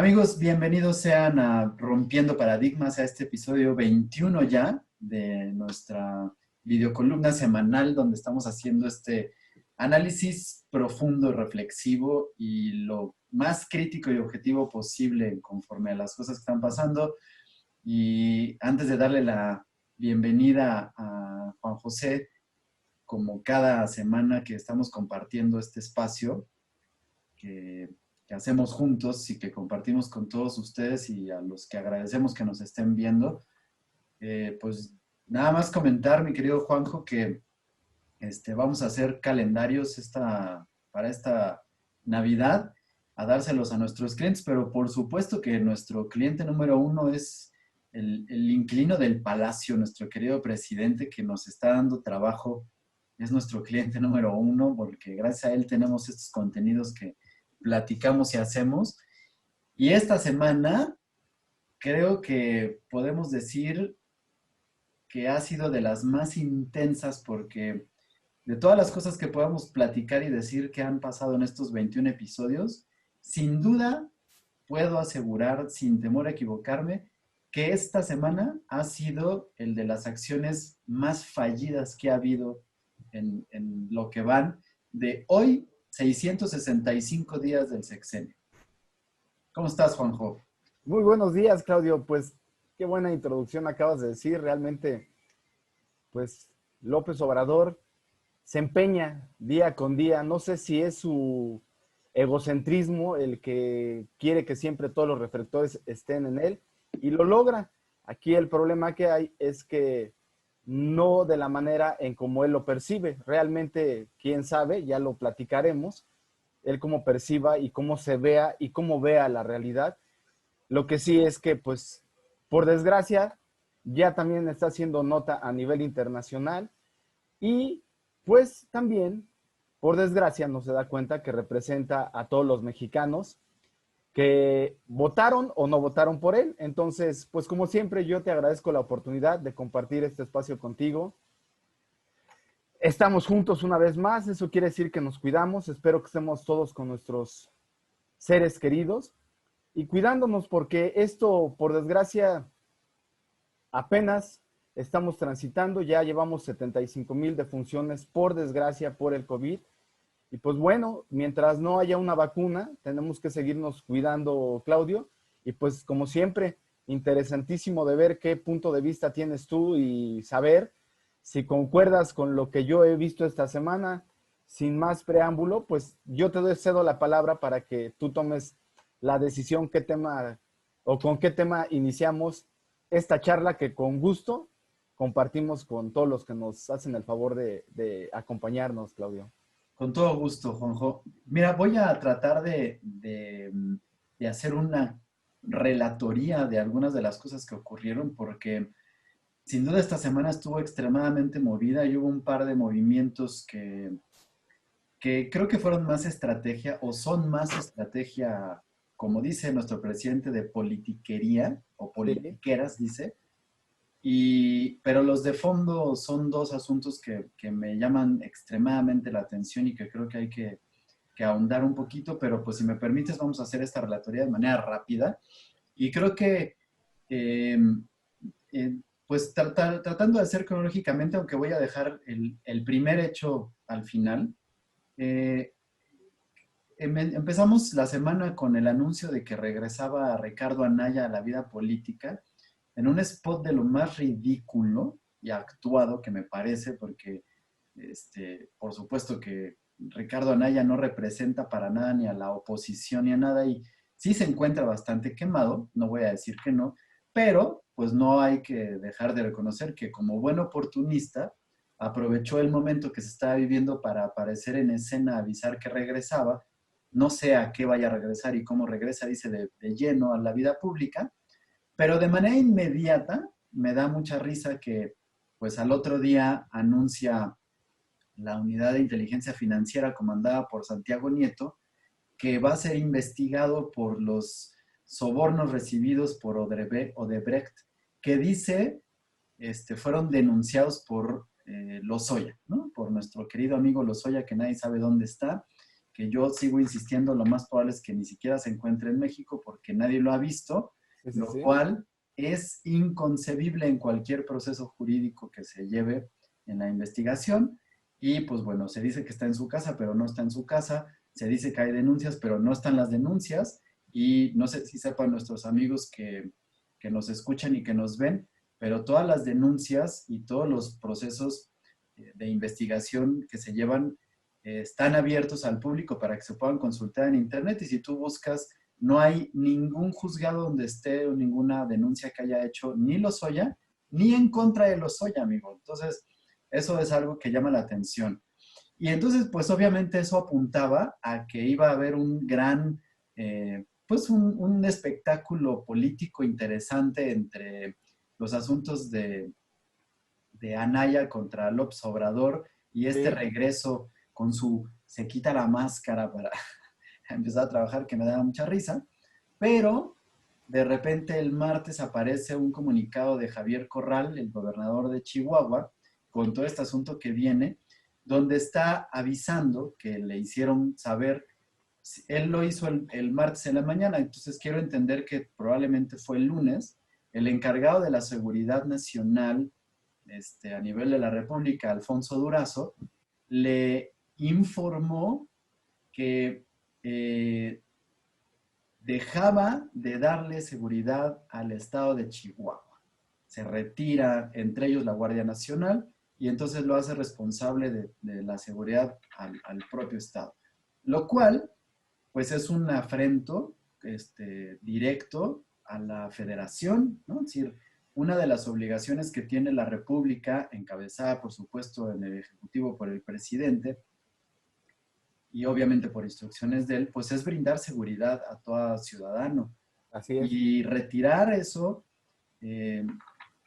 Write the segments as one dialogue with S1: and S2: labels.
S1: Amigos, bienvenidos sean a Rompiendo Paradigmas, a este episodio 21 ya de nuestra videocolumna semanal donde estamos haciendo este análisis profundo, reflexivo y lo más crítico y objetivo posible conforme a las cosas que están pasando. Y antes de darle la bienvenida a Juan José, como cada semana que estamos compartiendo este espacio, que hacemos juntos y que compartimos con todos ustedes y a los que agradecemos que nos estén viendo. Pues nada más comentar, mi querido Juanjo, que vamos a hacer calendarios para esta Navidad, a dárselos a nuestros clientes, pero por supuesto que nuestro cliente número uno es el inquilino del palacio, nuestro querido presidente que nos está dando trabajo, es nuestro cliente número uno, porque gracias a él tenemos estos contenidos que platicamos y hacemos. Y esta semana creo que podemos decir que ha sido de las más intensas porque de todas las cosas que podamos platicar y decir que han pasado en estos 21 episodios, sin duda puedo asegurar, sin temor a equivocarme, que esta semana ha sido el de las acciones más fallidas que ha habido en lo que van de hoy, 665 días del sexenio. ¿Cómo estás, Juanjo?
S2: Muy buenos días, Claudio. Pues qué buena introducción acabas de decir. Realmente, pues López Obrador se empeña día con día. No sé si es su egocentrismo el que quiere que siempre todos los reflectores estén en él y lo logra. Aquí el problema que hay es que no de la manera en como él lo percibe. Realmente, quién sabe, ya lo platicaremos, él cómo perciba y cómo se vea y cómo vea la realidad. Lo que sí es que, pues, por desgracia, ya también está haciendo nota a nivel internacional y, pues, también, por desgracia, no se da cuenta que representa a todos los mexicanos que votaron o no votaron por él. Entonces, pues, como siempre, yo te agradezco la oportunidad de compartir este espacio contigo. Estamos juntos una vez más, eso quiere decir que nos cuidamos. Espero que estemos todos con nuestros seres queridos y cuidándonos porque esto, por desgracia, apenas estamos transitando, ya llevamos 75,000 defunciones, por desgracia, por el COVID. Y pues bueno, mientras no haya una vacuna, tenemos que seguirnos cuidando, Claudio. Y pues como siempre, interesantísimo de ver qué punto de vista tienes tú y saber si concuerdas con lo que yo he visto esta semana. Sin más preámbulo, pues yo te cedo la palabra para que tú tomes la decisión qué tema o con qué tema iniciamos esta charla que con gusto compartimos con todos los que nos hacen el favor de acompañarnos, Claudio.
S1: Con todo gusto, Juanjo. Mira, voy a tratar de hacer una relatoría de algunas de las cosas que ocurrieron, porque sin duda esta semana estuvo extremadamente movida y hubo un par de movimientos que creo que fueron más estrategia o son más estrategia, como dice nuestro presidente, de politiquería o
S2: Sí.
S1: politiqueras, dice. Pero los de fondo son dos asuntos que me llaman extremadamente la atención y que creo que hay que ahondar un poquito, pero pues si me permites vamos a hacer esta relatoría de manera rápida. Y creo que, eh, pues tratando de hacer cronológicamente, aunque voy a dejar el primer hecho al final, eh, empezamos la semana con el anuncio de que regresaba Ricardo Anaya a la vida política en un spot de lo más ridículo y actuado que me parece, porque por supuesto que Ricardo Anaya no representa para nada ni a la oposición ni a nada y sí se encuentra bastante quemado, no voy a decir que no, pero pues no hay que dejar de reconocer que como buen oportunista aprovechó el momento que se estaba viviendo para aparecer en escena, avisar que regresaba, no sé a qué vaya a regresar y cómo regresa, dice, de lleno a la vida pública, pero de manera inmediata me da mucha risa que pues al otro día anuncia la unidad de inteligencia financiera comandada por Santiago Nieto que va a ser investigado por los sobornos recibidos por Odebrecht, que dice fueron denunciados por Lozoya, ¿no? Por nuestro querido amigo Lozoya, que nadie sabe dónde está, que yo sigo insistiendo, lo más probable es que ni siquiera se encuentre en México porque nadie lo ha visto,
S2: Sí, sí,
S1: lo
S2: sí.
S1: cual es inconcebible en cualquier proceso jurídico que se lleve en la investigación. Y pues bueno, se dice que está en su casa, pero no está en su casa. Se dice que hay denuncias, pero no están las denuncias. Y no sé si sepan nuestros amigos que nos escuchan y que nos ven, pero todas las denuncias y todos los procesos de investigación que se llevan están abiertos al público para que se puedan consultar en internet, y si tú buscas, no hay ningún juzgado donde esté o ninguna denuncia que haya hecho ni Lozoya, ni en contra de Lozoya, amigo. Entonces, eso es algo que llama la atención. Y entonces, pues obviamente eso apuntaba a que iba a haber un gran, pues un espectáculo político interesante entre los asuntos de Anaya contra López Obrador y este
S2: Sí.
S1: regreso con su se quita la máscara para empezar a trabajar, que me da mucha risa, pero de repente el martes aparece un comunicado de Javier Corral, el gobernador de Chihuahua, con todo este asunto que viene, donde está avisando que le hicieron saber, él lo hizo el martes en la mañana, entonces quiero entender que probablemente fue el lunes, el encargado de la seguridad nacional a nivel de la República, Alfonso Durazo, le informó que dejaba de darle seguridad al estado de Chihuahua. Se retira, entre ellos la Guardia Nacional, y entonces lo hace responsable de la seguridad al propio estado. Lo cual, pues es un afrento directo a la federación, ¿no? Es decir, una de las obligaciones que tiene la República, encabezada por supuesto en el Ejecutivo por el presidente, y obviamente por instrucciones de él, pues es brindar seguridad a todo ciudadano.
S2: Así es.
S1: Y retirar eso, eh,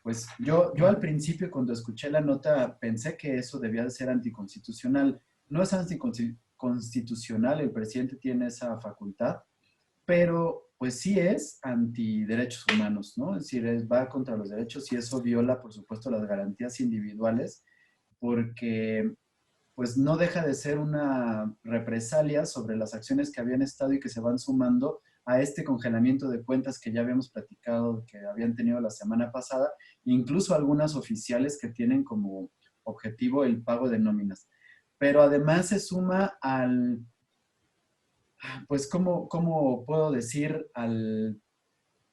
S1: pues yo al principio cuando escuché la nota pensé que eso debía de ser anticonstitucional. No es anticonstitucional, el presidente tiene esa facultad, pero pues sí es antiderechos humanos, ¿no? Es decir, va contra los derechos y eso viola, por supuesto, las garantías individuales, porque pues no deja de ser una represalia sobre las acciones que habían estado y que se van sumando a este congelamiento de cuentas que ya habíamos platicado, que habían tenido la semana pasada, incluso algunas oficiales que tienen como objetivo el pago de nóminas. Pero además se suma al, pues, ¿cómo puedo decir? Al,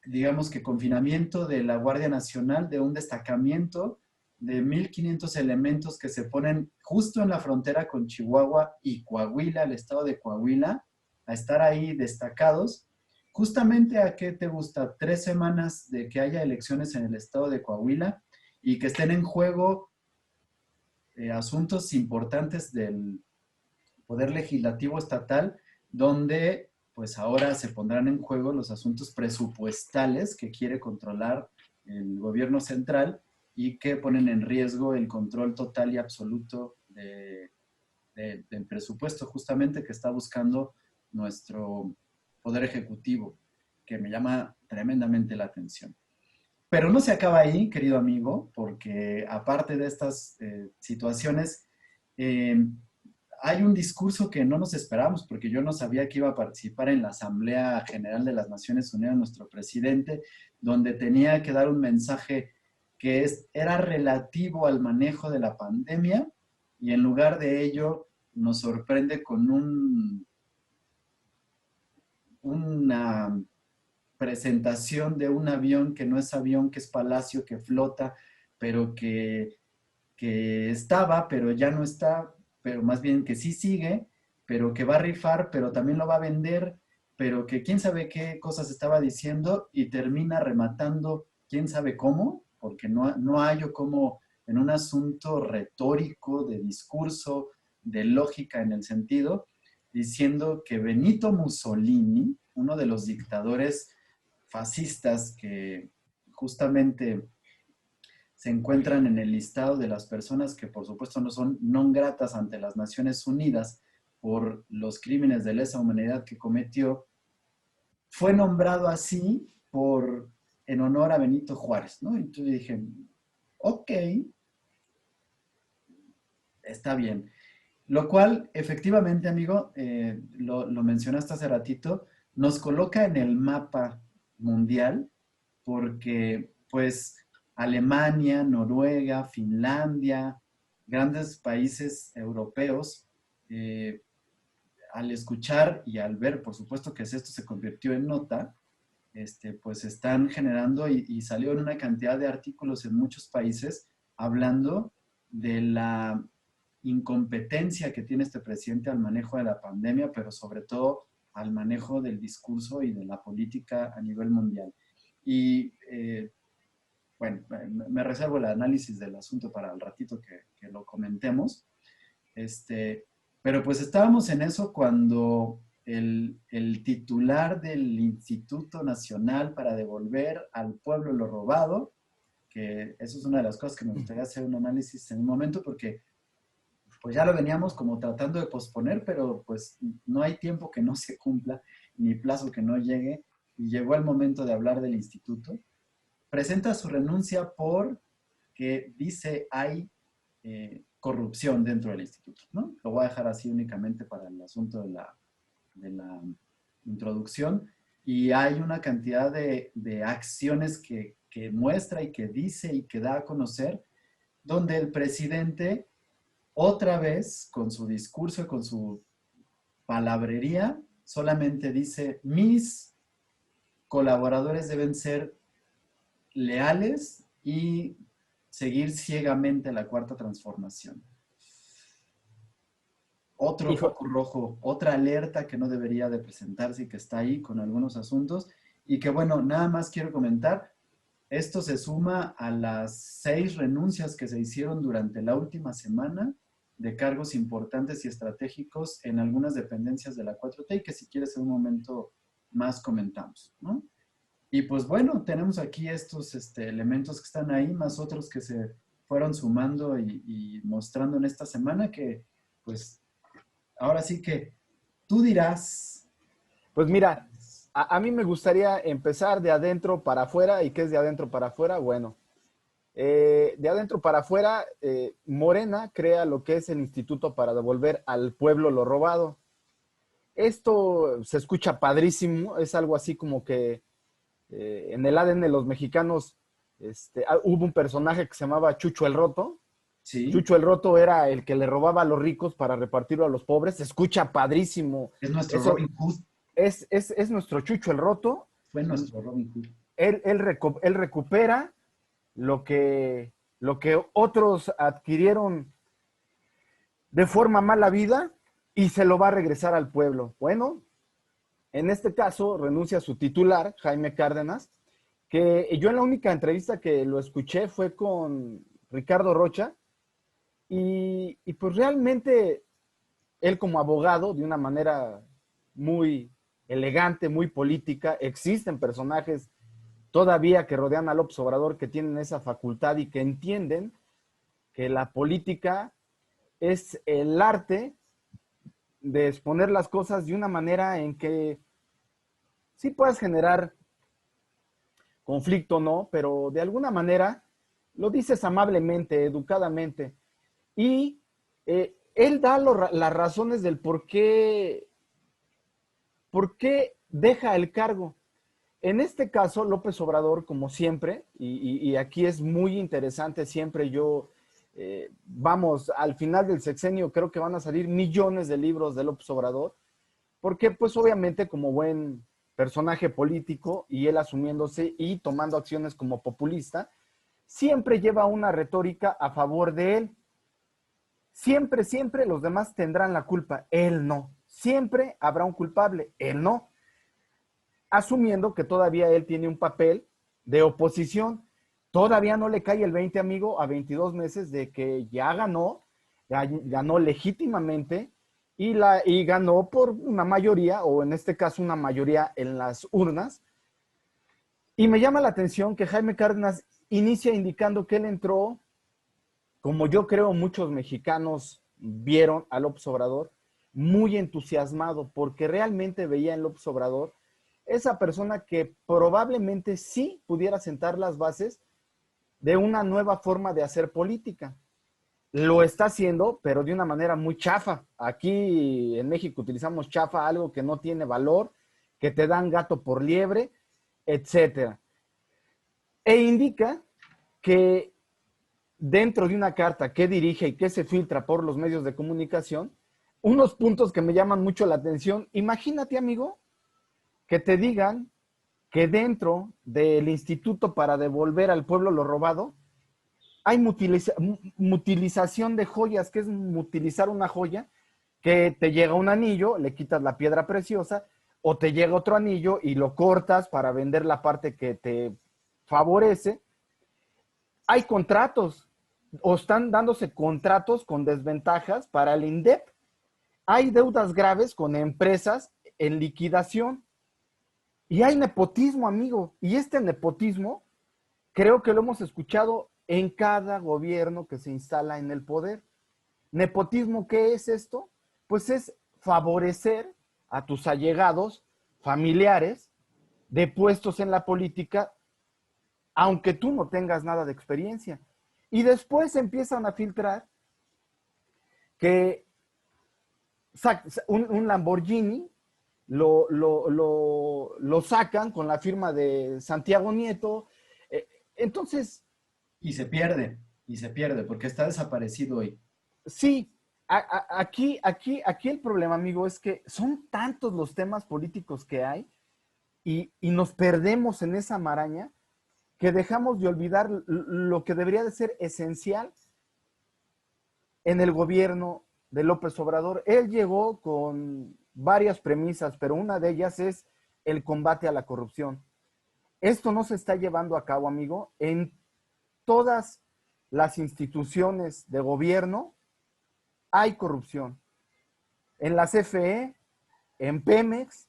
S1: digamos que confinamiento de la Guardia Nacional, de un destacamiento de 1,500 elementos que se ponen justo en la frontera con Chihuahua y Coahuila, el estado de Coahuila, a estar ahí destacados. Justamente a qué te gusta, 3 semanas de que haya elecciones en el estado de Coahuila y que estén en juego asuntos importantes del Poder Legislativo Estatal, donde pues ahora se pondrán en juego los asuntos presupuestales que quiere controlar el gobierno central y que ponen en riesgo el control total y absoluto del presupuesto justamente que está buscando nuestro Poder Ejecutivo, que me llama tremendamente la atención. Pero no se acaba ahí, querido amigo, porque aparte de estas situaciones, eh, hay un discurso que no nos esperamos, porque yo no sabía que iba a participar en la Asamblea General de las Naciones Unidas, nuestro presidente, donde tenía que dar un mensaje que era relativo al manejo de la pandemia, y en lugar de ello nos sorprende con una presentación de un avión que no es avión, que es palacio, que flota, pero que estaba, pero ya no está, pero más bien que sí sigue, pero que va a rifar, pero también lo va a vender, pero que quién sabe qué cosas estaba diciendo y termina rematando quién sabe cómo, porque no hallo cómo en un asunto retórico, de discurso, de lógica en el sentido, diciendo que Benito Mussolini, uno de los dictadores fascistas que justamente se encuentran en el listado de las personas que por supuesto no son non gratas ante las Naciones Unidas por los crímenes de lesa humanidad que cometió, fue nombrado así en honor a Benito Juárez, ¿no? Entonces dije, ok, está bien. Lo cual, efectivamente, amigo, lo mencionaste hace ratito, nos coloca en el mapa mundial porque, pues, Alemania, Noruega, Finlandia, grandes países europeos, eh, al escuchar y al ver, por supuesto que esto se convirtió en nota, pues están generando y salió en una cantidad de artículos en muchos países hablando de la incompetencia que tiene este presidente al manejo de la pandemia, pero sobre todo al manejo del discurso y de la política a nivel mundial. Y bueno, me reservo el análisis del asunto para el ratito que lo comentemos. Pero pues estábamos en eso cuando el titular del Instituto Nacional para devolver al pueblo lo robado, que eso es una de las cosas que me gustaría hacer un análisis en un momento, porque pues ya lo veníamos como tratando de posponer, pero pues no hay tiempo que no se cumpla, ni plazo que no llegue, y llegó el momento de hablar del instituto. Presenta su renuncia porque dice hay corrupción dentro del instituto, ¿no? Lo voy a dejar así únicamente para el asunto de la introducción. Y hay una cantidad de acciones que muestra y que dice y que da a conocer, donde el presidente, otra vez, con su discurso y con su palabrería, solamente dice, mis colaboradores deben ser leales y seguir ciegamente la cuarta transformación. Otro
S2: Hijo,
S1: foco rojo, otra alerta que no debería de presentarse y que está ahí con algunos asuntos. Y que bueno, nada más quiero comentar, esto se suma a las 6 renuncias que se hicieron durante la última semana de cargos importantes y estratégicos en algunas dependencias de la 4T y que si quieres en un momento más comentamos, ¿no? Y pues bueno, tenemos aquí estos elementos que están ahí, más otros que se fueron sumando y mostrando en esta semana que pues ahora sí que tú dirás.
S2: pues mira, a mí me gustaría empezar de adentro para afuera. ¿Y qué es de adentro para afuera? Bueno, de adentro para afuera, Morena crea lo que es el Instituto para devolver al pueblo lo robado. Esto se escucha padrísimo, es algo así como que en el ADN de los mexicanos hubo un personaje que se llamaba Chucho el Roto.
S1: Sí,
S2: Chucho el Roto era el que le robaba a los ricos para repartirlo a los pobres. Se escucha padrísimo.
S1: es nuestro
S2: Eso
S1: Robin Hood,
S2: es nuestro Chucho el Roto.
S1: fue nuestro Robin Hood.
S2: Él recupera lo que otros adquirieron de forma mala vida y se lo va a regresar al pueblo. Bueno, en este caso renuncia a su titular, Jaime Cárdenas, que yo en la única entrevista que lo escuché fue con Ricardo Rocha y pues realmente él como abogado, de una manera muy elegante, muy política, existen personajes todavía que rodean a López Obrador que tienen esa facultad y que entienden que la política es el arte de exponer las cosas de una manera en que sí puedas generar conflicto, ¿no? Pero de alguna manera lo dices amablemente, educadamente. Y él da las razones del por qué deja el cargo. En este caso, López Obrador, como siempre, y aquí es muy interesante, siempre vamos, al final del sexenio creo que van a salir millones de libros de López Obrador, porque pues obviamente como buen personaje político y él asumiéndose y tomando acciones como populista, siempre lleva una retórica a favor de él. Siempre, siempre los demás tendrán la culpa, él no. Siempre habrá un culpable, él no. Asumiendo que todavía él tiene un papel de oposición. Todavía no le cae el 20, amigo, a 22 meses de que ya ganó legítimamente y ganó por una mayoría, o en este caso una mayoría en las urnas. Y me llama la atención que Jaime Cárdenas inicia indicando que él entró, como yo creo muchos mexicanos vieron a López Obrador, muy entusiasmado, porque realmente veía en López Obrador esa persona que probablemente sí pudiera sentar las bases de una nueva forma de hacer política. lo está haciendo, pero de una manera muy chafa. Aquí en México utilizamos chafa, algo que no tiene valor, que te dan gato por liebre, etcétera. E indica que dentro de una carta que dirige y que se filtra por los medios de comunicación, unos puntos que me llaman mucho la atención. Imagínate, amigo, que te digan que dentro del Instituto para Devolver al Pueblo lo Robado hay mutilización de joyas. ¿Qué es mutilizar una joya? Que te llega un anillo, le quitas la piedra preciosa, o te llega otro anillo y lo cortas para vender la parte que te favorece. Hay contratos, o están dándose contratos con desventajas para el INDEP. Hay deudas graves con empresas en liquidación. Y hay nepotismo, amigo. Y este nepotismo creo que lo hemos escuchado en cada gobierno que se instala en el poder. Nepotismo, ¿qué es esto? Pues es favorecer a tus allegados, familiares, de puestos en la política, aunque tú no tengas nada de experiencia. Y después empiezan a filtrar que un Lamborghini lo sacan con la firma de Santiago Nieto. Entonces,
S1: Y se pierde, porque está desaparecido hoy.
S2: sí, aquí el problema, amigo, es que son tantos los temas políticos que hay y nos perdemos en esa maraña que dejamos de olvidar lo que debería de ser esencial en el gobierno de López Obrador. Él llegó con varias premisas, pero una de ellas es el combate a la corrupción. Esto no se está llevando a cabo, amigo. En todas las instituciones de gobierno hay corrupción. En la CFE, en Pemex,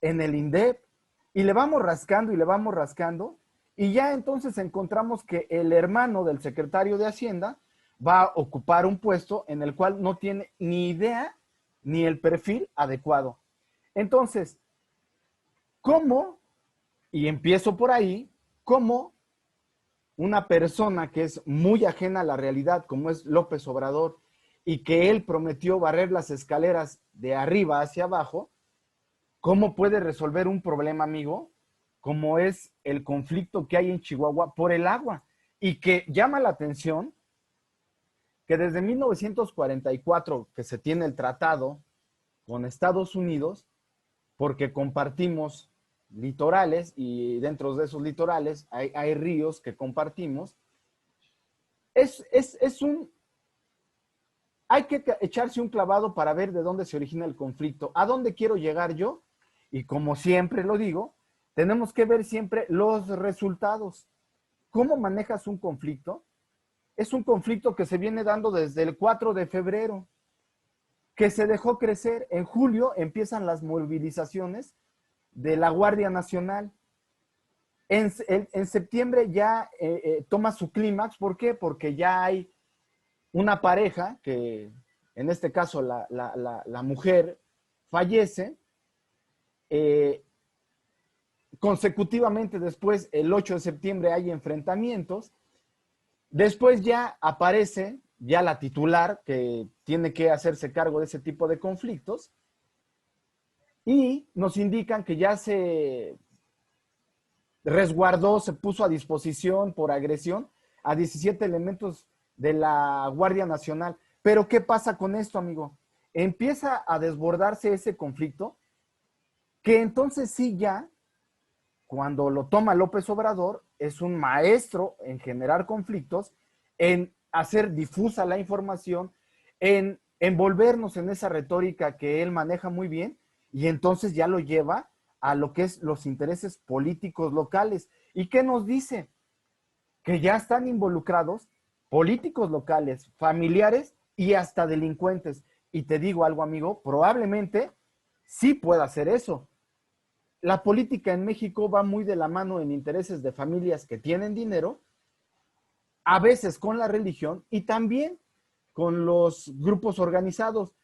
S2: en el INDEP, y le vamos rascando y le vamos rascando, y ya entonces encontramos que el hermano del secretario de Hacienda va a ocupar un puesto en el cual no tiene ni idea ni el perfil adecuado. Entonces, ¿cómo? Y empiezo por ahí, ¿cómo una persona que es muy ajena a la realidad, como es López Obrador, y que él prometió barrer las escaleras de arriba hacia abajo, cómo puede resolver un problema, amigo, como es el conflicto que hay en Chihuahua por el agua? Y que llama la atención que desde 1944 que se tiene el tratado con Estados Unidos, porque compartimos litorales y dentro de esos litorales hay ríos que compartimos, es un... Hay que echarse un clavado para ver de dónde se origina el conflicto. ¿A dónde quiero llegar yo? Y como siempre lo digo, tenemos que ver siempre los resultados. ¿Cómo manejas un conflicto? Es un conflicto que se viene dando desde el 4 de febrero, que se dejó crecer. En julio empiezan las movilizaciones de la Guardia Nacional. En septiembre ya toma su clímax. ¿Por qué? Porque ya hay una pareja que, en este caso, la mujer fallece. Consecutivamente después, el 8 de septiembre, hay enfrentamientos. Después ya aparece ya la titular que tiene que hacerse cargo de ese tipo de conflictos y nos indican que ya se resguardó, se puso a disposición por agresión a 17 elementos de la Guardia Nacional. Pero ¿qué pasa con esto, amigo? Empieza a desbordarse ese conflicto que entonces sí ya, cuando lo toma López Obrador, es un maestro en generar conflictos, en hacer difusa la información, en envolvernos en esa retórica que él maneja muy bien, y entonces ya lo lleva a lo que es los intereses políticos locales. ¿Y qué nos dice? Que ya están involucrados políticos locales, familiares y hasta delincuentes. Y te digo algo, amigo, probablemente sí pueda hacer eso. La política en México va muy de la mano en intereses de familias que tienen dinero, a veces con la religión y también con los grupos organizados.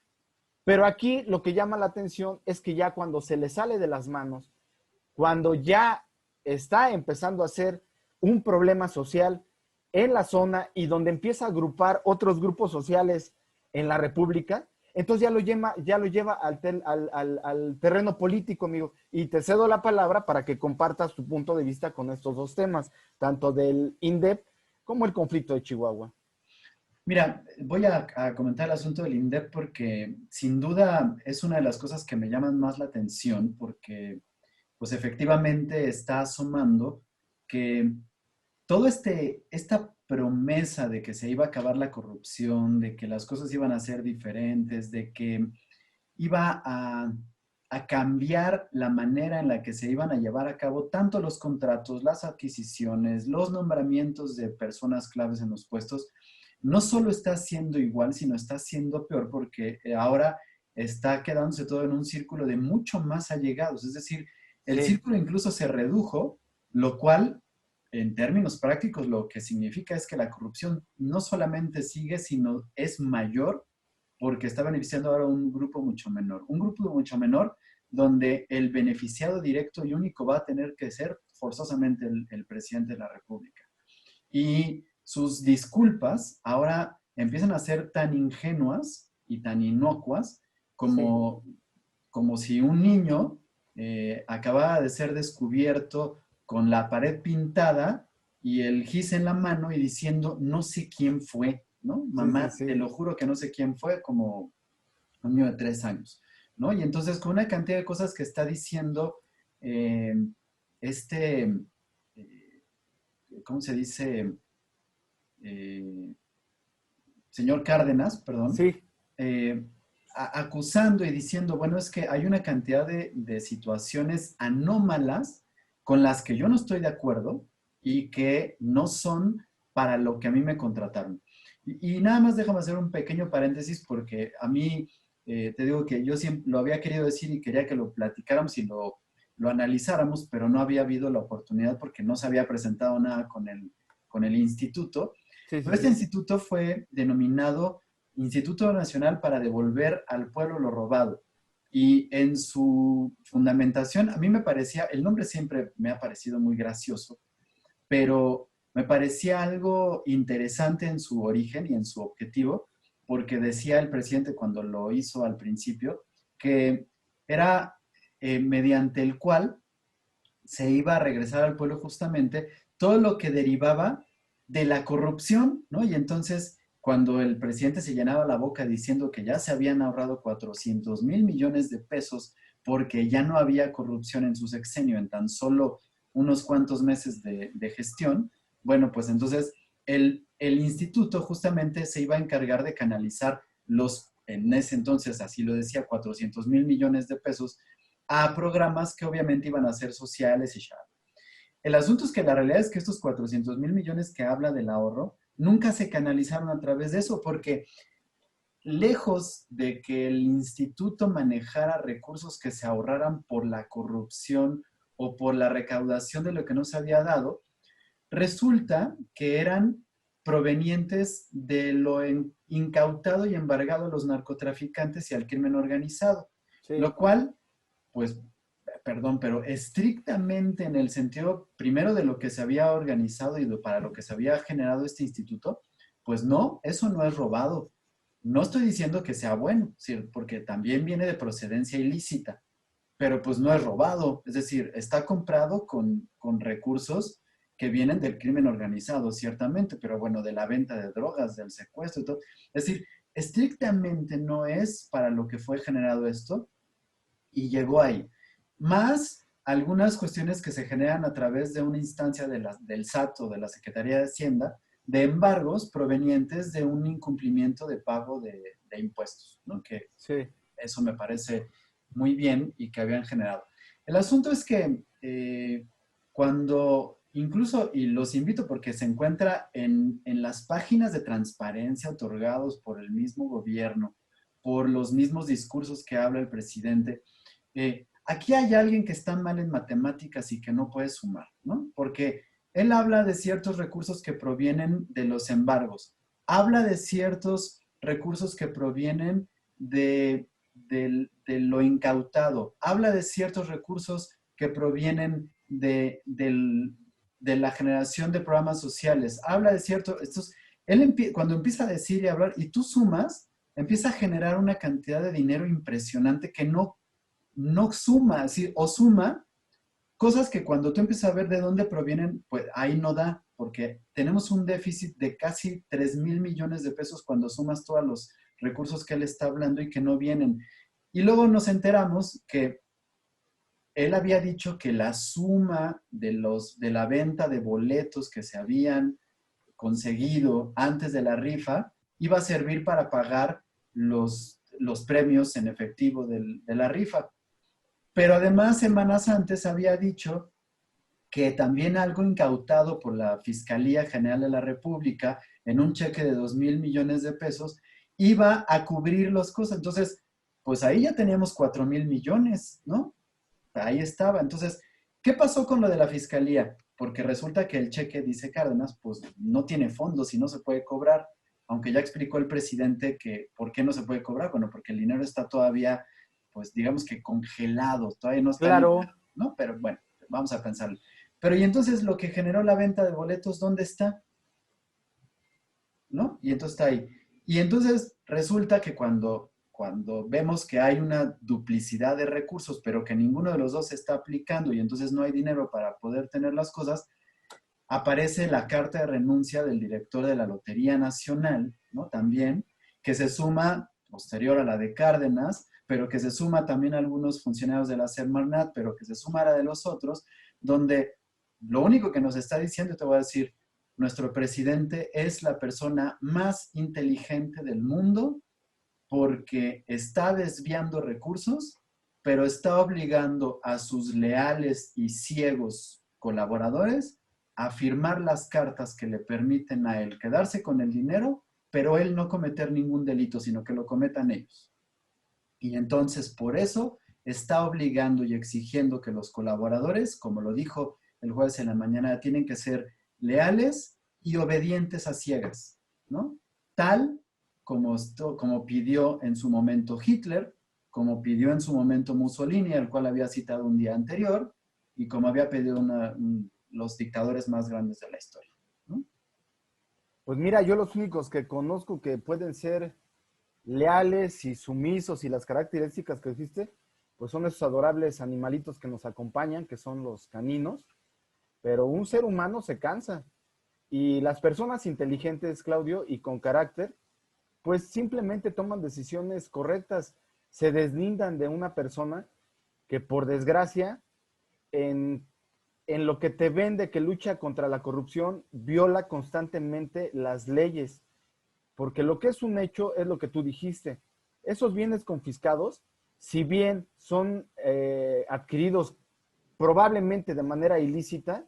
S2: Pero aquí lo que llama la atención es que ya cuando se le sale de las manos, cuando ya está empezando a ser un problema social en la zona y donde empieza a agrupar otros grupos sociales en la República, entonces ya lo lleva al terreno político, amigo. Y te cedo la palabra para que compartas tu punto de vista con estos dos temas, tanto del INDEP como el conflicto de Chihuahua.
S1: Mira, voy a comentar el asunto del INDEP porque sin duda es una de las cosas que me llaman más la atención porque pues efectivamente está asomando que todo esta promesa de que se iba a acabar la corrupción, de que las cosas iban a ser diferentes, de que iba a cambiar la manera en la que se iban a llevar a cabo tanto los contratos, las adquisiciones, los nombramientos de personas claves en los puestos, no solo está siendo igual, sino está siendo peor porque ahora está quedándose todo en un círculo de mucho más allegados. Es decir, el
S2: Sí,
S1: círculo incluso se redujo, lo cual en términos prácticos lo que significa es que la corrupción no solamente sigue, sino es mayor porque está beneficiando ahora a un grupo mucho menor. Un grupo mucho menor donde el beneficiado directo y único va a tener que ser forzosamente el presidente de la República. Y sus disculpas ahora empiezan a ser tan ingenuas y tan inocuas
S2: sí.
S1: como, como si un niño acababa de ser descubierto con la pared pintada y el gis en la mano y diciendo, no sé quién fue, ¿no?
S2: Sí, sí,
S1: Mamá, te
S2: sí.
S1: lo juro que no sé quién fue, como un niño de 3 años, ¿no? Y entonces con una cantidad de cosas que está diciendo eh, este, eh, ¿cómo se dice? Eh, señor Cárdenas, perdón,
S2: Sí,
S1: eh, acusando y diciendo, bueno, es que hay una cantidad de situaciones anómalas con las que yo no estoy de acuerdo y que no son para lo que a mí me contrataron. Y nada más déjame hacer un pequeño paréntesis porque a mí, te digo que yo siempre lo había querido decir y quería que lo platicáramos y lo analizáramos, pero no había habido la oportunidad porque no se había presentado nada con el instituto.
S2: sí, sí,
S1: Pero este
S2: sí.
S1: instituto fue denominado Instituto Nacional para Devolver al Pueblo lo Robado. Y en su fundamentación, a mí me parecía, el nombre siempre me ha parecido muy gracioso, pero me parecía algo interesante en su origen y en su objetivo, porque decía el presidente cuando lo hizo al principio, que era mediante el cual se iba a regresar al pueblo justamente todo lo que derivaba de la corrupción, ¿no? Y entonces, cuando el presidente se llenaba la boca diciendo que ya se habían ahorrado 400,000 millones de pesos porque ya no había corrupción en su sexenio en tan solo unos cuantos meses de gestión, bueno, pues entonces el instituto justamente se iba a encargar de canalizar en ese entonces, así lo decía, 400,000 millones de pesos a programas que obviamente iban a ser sociales y ya. El asunto es que la realidad es que estos 400,000 millones que habla del ahorro nunca se canalizaron a través de eso, porque lejos de que el instituto manejara recursos que se ahorraran por la corrupción o por la recaudación de lo que no se había dado, resulta que eran provenientes de lo incautado y embargado a los narcotraficantes y al crimen organizado,
S2: Sí,
S1: lo cual pues, perdón, pero estrictamente en el sentido primero de lo que se había organizado y para lo que se había generado este instituto, pues no, eso no es robado. No estoy diciendo que sea bueno, ¿sí? Porque también viene de procedencia ilícita, pero pues no es robado, es decir, está comprado con recursos que vienen del crimen organizado, ciertamente, pero bueno, de la venta de drogas, del secuestro y todo. Es decir, estrictamente no es para lo que fue generado esto, y llegó ahí. Más algunas cuestiones que se generan a través de una instancia del SAT o de la Secretaría de Hacienda, de embargos provenientes de un incumplimiento de pago de impuestos, ¿no? Que
S2: sí.
S1: eso me parece muy bien y que habían generado. El asunto es que cuando incluso, y los invito porque se encuentra en las páginas de transparencia otorgados por el mismo gobierno, por los mismos discursos que habla el presidente, aquí hay alguien que está mal en matemáticas y que no puede sumar, ¿no? Porque él habla de ciertos recursos que provienen de los embargos, habla de ciertos recursos que provienen de lo incautado, habla de ciertos recursos que provienen de la generación de programas sociales, habla de cierto, cuando empieza a decir y hablar, y tú sumas, empieza a generar una cantidad de dinero impresionante que no suma, ¿sí? O suma cosas que cuando tú empiezas a ver de dónde provienen, pues ahí no da, porque tenemos un déficit de casi 3,000 millones de pesos cuando sumas todos los recursos que él está hablando y que no vienen. Y luego nos enteramos que él había dicho que la suma de la venta de boletos que se habían conseguido antes de la rifa iba a servir para pagar los premios en efectivo de la rifa. Pero además, semanas antes había dicho que también algo incautado por la Fiscalía General de la República en un cheque de 2,000 millones de pesos iba a cubrir las cosas. Entonces, pues ahí ya teníamos 4,000 millones, ¿no? Ahí estaba. Entonces, ¿qué pasó con lo de la Fiscalía? Porque resulta que el cheque, dice Cárdenas, pues no tiene fondos y no se puede cobrar, aunque ya explicó el presidente que por qué no se puede cobrar. Bueno, porque el dinero está todavía, pues digamos que congelado, todavía no está liberado,
S2: Claro.
S1: ¿no? Pero bueno, vamos a pensarlo. Pero y entonces lo que generó la venta de boletos, ¿dónde está? ¿No? Y entonces está ahí. Y entonces resulta que cuando vemos que hay una duplicidad de recursos, pero que ninguno de los dos se está aplicando y entonces no hay dinero para poder tener las cosas, aparece la carta de renuncia del director de la Lotería Nacional, ¿no? También, que se suma, posterior a la de Cárdenas, pero que se suma también a algunos funcionarios de la Semarnat, pero que se suma a la de los otros, donde lo único que nos está diciendo, te voy a decir, nuestro presidente es la persona más inteligente del mundo porque está desviando recursos, pero está obligando a sus leales y ciegos colaboradores a firmar las cartas que le permiten a él quedarse con el dinero, pero él no cometer ningún delito, sino que lo cometan ellos. Y entonces, por eso, está obligando y exigiendo que los colaboradores, como lo dijo el jueves en la mañana, tienen que ser leales y obedientes a ciegas, ¿no? Tal como pidió en su momento Hitler, como pidió en su momento Mussolini, al cual había citado un día anterior, y como había pedido los dictadores más grandes de la historia, ¿no?
S2: Pues mira, yo los únicos que conozco que pueden ser leales y sumisos y las características que dijiste, pues son esos adorables animalitos que nos acompañan, que son los caninos, pero un ser humano se cansa. Y las personas inteligentes, Claudio, y con carácter, pues simplemente toman decisiones correctas, se deslindan de una persona que por desgracia, en, en lo que te vende que lucha contra la corrupción, viola constantemente las leyes. Porque lo que es un hecho es lo que tú dijiste. Esos bienes confiscados, si bien son adquiridos probablemente de manera ilícita,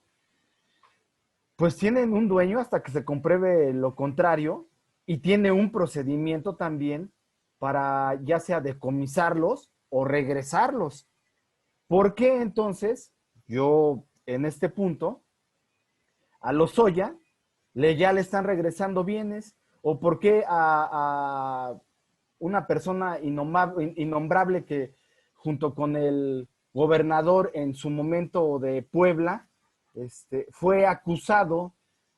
S2: pues tienen un dueño hasta que se compruebe lo contrario y tiene un procedimiento también para ya sea decomisarlos o regresarlos. ¿Por qué entonces yo en este punto a Lozoya ya le están regresando bienes? ¿O por qué a una persona innombrable que junto con el gobernador en su momento de Puebla, fue acusado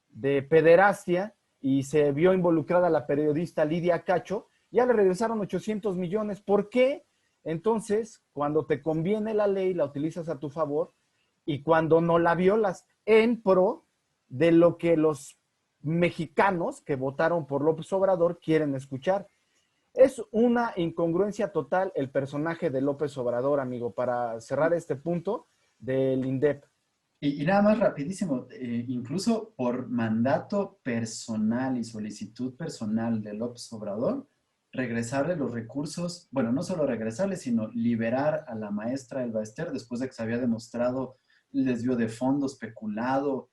S2: de pederastia y se vio involucrada la periodista Lidia Cacho, ya le regresaron 800 millones? ¿Por qué? Entonces, cuando te conviene la ley, la utilizas a tu favor y cuando no la violas en pro de lo que los mexicanos que votaron por López Obrador quieren escuchar. Es una incongruencia total el personaje de López Obrador, amigo, para cerrar este punto del INDEP.
S1: Y nada más rapidísimo, incluso por mandato personal y solicitud personal de López Obrador, regresarle los recursos, bueno, no solo regresarle, sino liberar a la maestra Elba Ester después de que se había demostrado el desvío de fondos, peculado,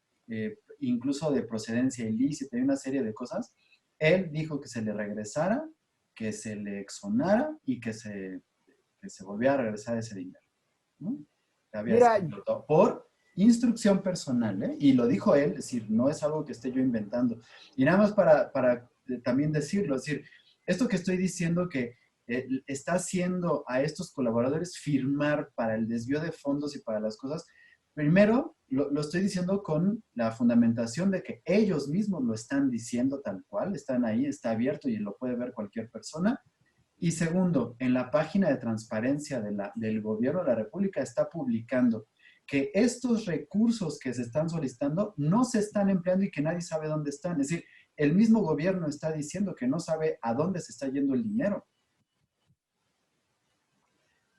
S1: incluso de procedencia ilícita y una serie de cosas. Él dijo que se le regresara, que se le exonara y que se volviera a regresar ese dinero, ¿no? Que había
S2: Mira,
S1: sido por instrucción personal, ¿eh? Y lo dijo él, es decir, no es algo que esté yo inventando. Y nada más para también decirlo, es decir, esto que estoy diciendo que está haciendo a estos colaboradores firmar para el desvío de fondos y para las cosas, primero, lo estoy diciendo con la fundamentación de que ellos mismos lo están diciendo tal cual, están ahí, está abierto y lo puede ver cualquier persona. Y segundo, en la página de transparencia del gobierno de la República está publicando que estos recursos que se están solicitando no se están empleando y que nadie sabe dónde están. Es decir, el mismo gobierno está diciendo que no sabe a dónde se está yendo el dinero.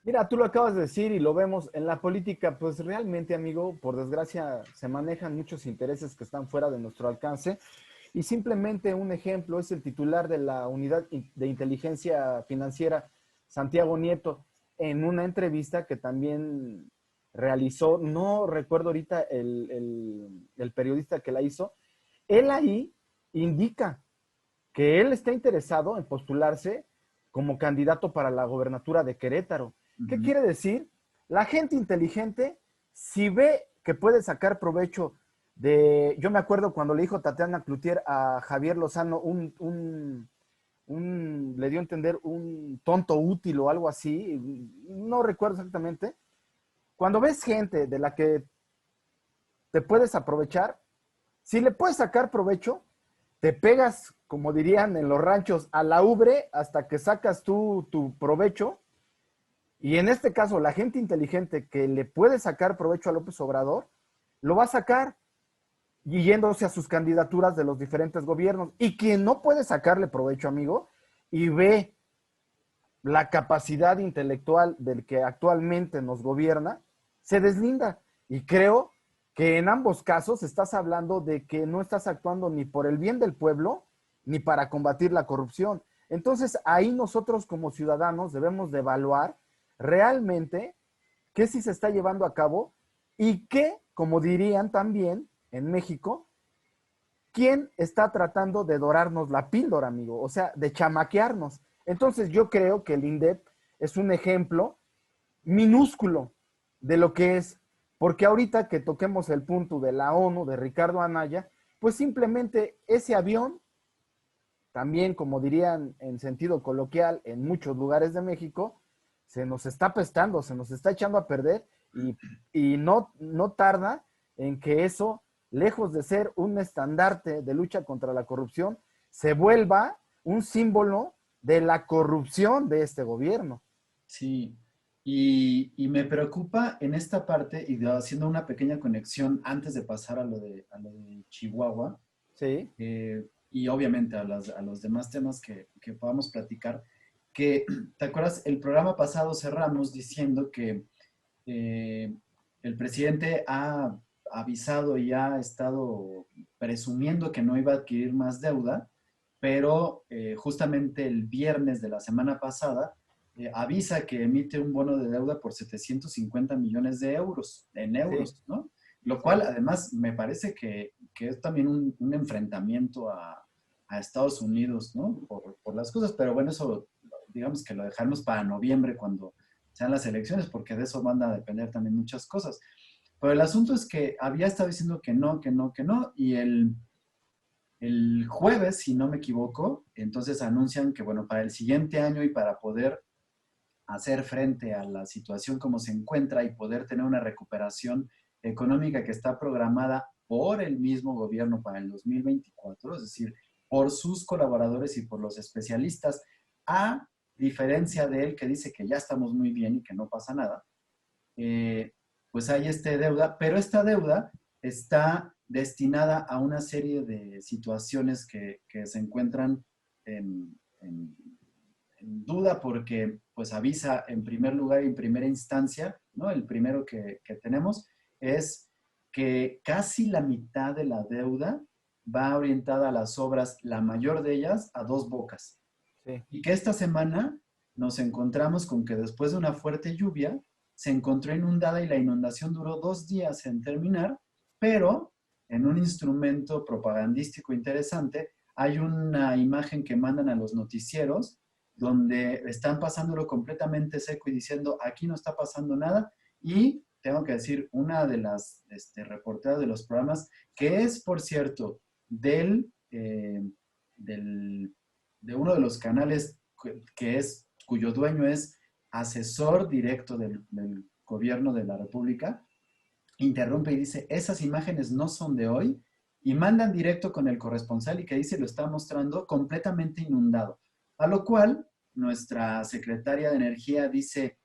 S2: Mira, tú lo acabas de decir y lo vemos en la política, pues realmente, amigo, por desgracia se manejan muchos intereses que están fuera de nuestro alcance. Y simplemente un ejemplo es el titular de la Unidad de Inteligencia Financiera, Santiago Nieto, en una entrevista que también realizó, no recuerdo ahorita el periodista que la hizo, él ahí indica que él está interesado en postularse como candidato para la gobernatura de Querétaro. ¿Qué quiere decir? La gente inteligente, si ve que puede sacar provecho yo me acuerdo cuando le dijo Tatiana Cloutier a Javier Lozano le dio a entender un tonto útil o algo así, no recuerdo exactamente. Cuando ves gente de la que te puedes aprovechar, si le puedes sacar provecho, te pegas, como dirían en los ranchos, a la ubre hasta que sacas tú tu provecho. Y en este caso, la gente inteligente que le puede sacar provecho a López Obrador, lo va a sacar y yéndose a sus candidaturas de los diferentes gobiernos. Y quien no puede sacarle provecho, amigo, y ve la capacidad intelectual del que actualmente nos gobierna, se deslinda. Y creo que en ambos casos estás hablando de que no estás actuando ni por el bien del pueblo, ni para combatir la corrupción. Entonces, ahí nosotros como ciudadanos debemos de evaluar realmente qué sí se está llevando a cabo y qué, como dirían también en México, quién está tratando de dorarnos la píldora, amigo, o sea, de chamaquearnos. Entonces yo creo que el INDEP es un ejemplo minúsculo de lo que es, porque ahorita que toquemos el punto de la ONU, de Ricardo Anaya, pues simplemente ese avión, también como dirían en sentido coloquial en muchos lugares de México, se nos está pestando, se nos está echando a perder y no tarda en que eso, lejos de ser un estandarte de lucha contra la corrupción, se vuelva un símbolo de la corrupción de este gobierno.
S1: Sí, y me preocupa en esta parte, haciendo una pequeña conexión antes de pasar a lo de Chihuahua,
S2: Sí,
S1: y obviamente a los demás temas que podamos platicar, que, ¿te acuerdas? El programa pasado cerramos diciendo que el presidente ha avisado y ha estado presumiendo que no iba a adquirir más deuda, pero justamente el viernes de la semana pasada avisa que emite un bono de deuda por 750 millones de euros, en
S2: sí,
S1: euros, ¿no? Lo
S2: sí.
S1: cual además me parece que es también un enfrentamiento a Estados Unidos, ¿no? Por las cosas, pero bueno, eso digamos que lo dejaremos para noviembre cuando sean las elecciones, porque de eso van a depender también muchas cosas. Pero el asunto es que había estado diciendo que no, que no, que no, y el jueves, si no me equivoco, entonces anuncian que, bueno, para el siguiente año y para poder hacer frente a la situación como se encuentra y poder tener una recuperación económica que está programada por el mismo gobierno para el 2024, es decir, por sus colaboradores y por los especialistas, a diferencia de él que dice que ya estamos muy bien y que no pasa nada, eh, pues hay esta deuda, pero esta deuda está destinada a una serie de situaciones que se encuentran en, en duda porque pues avisa en primer lugar y en primera instancia, ¿no? El primero que tenemos es que casi la mitad de la deuda va orientada a las obras, la mayor de ellas a Dos Bocas.
S2: Sí.
S1: Y que esta semana nos encontramos con que después de una fuerte lluvia se encontró inundada y la inundación duró 2 días en terminar, pero en un instrumento propagandístico interesante hay una imagen que mandan a los noticieros donde están pasándolo completamente seco y diciendo aquí no está pasando nada y tengo que decir, una de las reporteras de los programas, que es, por cierto, del de uno de los canales cuyo dueño es asesor directo del gobierno de la República, interrumpe y dice, esas imágenes no son de hoy, y mandan directo con el corresponsal y que dice, lo está mostrando completamente inundado. A lo cual nuestra secretaria de Energía dice,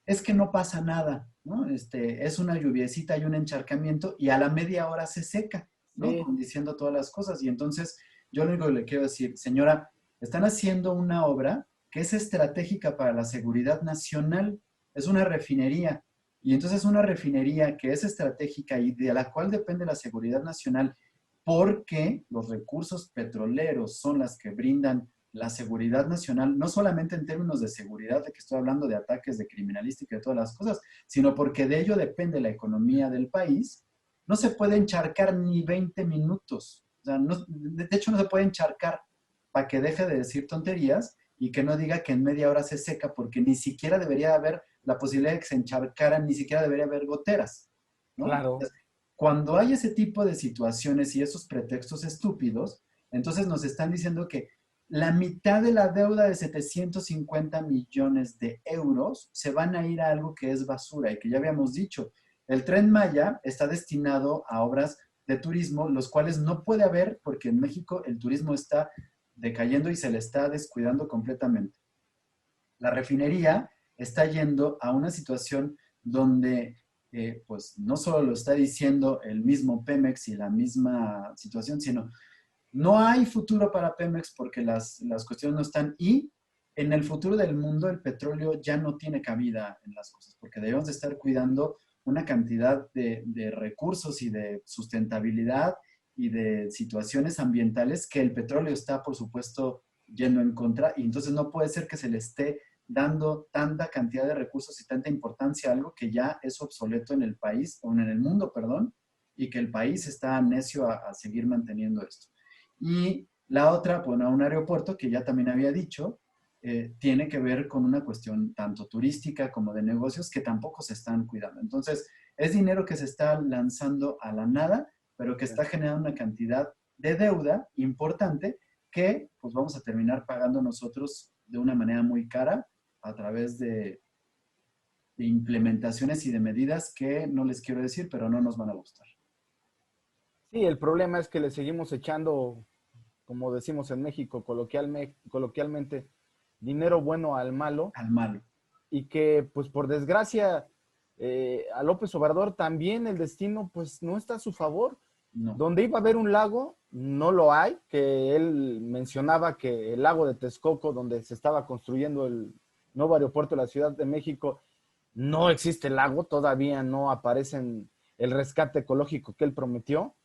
S1: es que no pasa nada, ¿no? Es una lluviecita y un encharcamiento y a la media hora se seca, ¿no?
S2: Sí,
S1: Diciendo todas las cosas. Y entonces yo lo único que le quiero decir, señora, están haciendo una obra que es estratégica para la seguridad nacional, es una refinería. Y entonces una refinería que es estratégica y de la cual depende la seguridad nacional, porque los recursos petroleros son las que brindan la seguridad nacional, no solamente en términos de seguridad, de que estoy hablando de ataques, de criminalística y de todas las cosas, sino porque de ello depende la economía del país, no se puede encharcar ni 20 minutos. O sea, no, de hecho no se puede encharcar para que deje de decir tonterías y que no diga que en media hora se seca, porque ni siquiera debería haber la posibilidad de que se encharcaran, ni siquiera debería haber goteras, ¿no?
S2: claro.
S1: Entonces, cuando hay ese tipo de situaciones y esos pretextos estúpidos, entonces nos están diciendo que la mitad de la deuda de 750 millones de euros se van a ir a algo que es basura y que ya habíamos dicho, el Tren Maya está destinado a obras de turismo, los cuales no puede haber porque en México el turismo está decayendo y se le está descuidando completamente. La refinería está yendo a una situación donde, pues, no solo lo está diciendo el mismo Pemex y la misma situación, sino no hay futuro para Pemex porque las cuestiones no están y en el futuro del mundo el petróleo ya no tiene cabida en las cosas porque debemos de estar cuidando una cantidad de recursos y de sustentabilidad y de situaciones ambientales que el petróleo está, por supuesto, yendo en contra y entonces no puede ser que se le esté dando tanta cantidad de recursos y tanta importancia a algo que ya es obsoleto en el país, o en el mundo, perdón, y que el país está necio a seguir manteniendo esto. Y la otra, bueno, un aeropuerto que ya también había dicho, tiene que ver con una cuestión tanto turística como de negocios que tampoco se están cuidando. Entonces, es dinero que se está lanzando a la nada, pero que está generando una cantidad de deuda importante que pues vamos a terminar pagando nosotros de una manera muy cara a través de implementaciones y de medidas que no les quiero decir, pero no nos van a gustar.
S2: Sí, el problema es que le seguimos echando, como decimos en México coloquialmente, dinero bueno al malo
S1: Al malo.
S2: y que, pues por desgracia, a López Obrador también el destino, pues no está a su favor.
S1: No.
S2: Donde iba a haber un lago, no lo hay, que él mencionaba que el lago de Texcoco, donde se estaba construyendo el nuevo aeropuerto de la Ciudad de México, no existe el lago, todavía no aparece en el rescate ecológico que él prometió.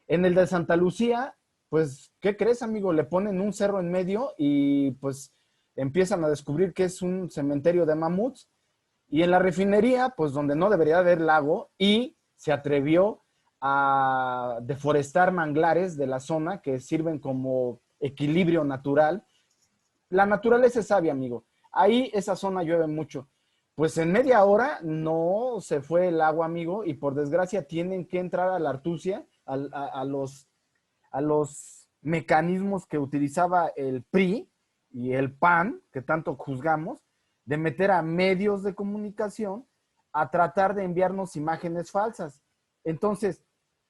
S2: En el de Santa Lucía, pues, ¿qué crees, amigo? Le ponen un cerro en medio y pues empiezan a descubrir que es un cementerio de mamuts. Y en la refinería, pues donde no debería haber lago, y se atrevió a deforestar manglares de la zona que sirven como equilibrio natural. La naturaleza es sabia, amigo. Ahí esa zona llueve mucho. Pues en media hora no se fue el agua, amigo, y por desgracia tienen que entrar a la artucia, a los mecanismos que utilizaba el PRI y el PAN, que tanto juzgamos, de meter a medios de comunicación a tratar de enviarnos imágenes falsas. Entonces,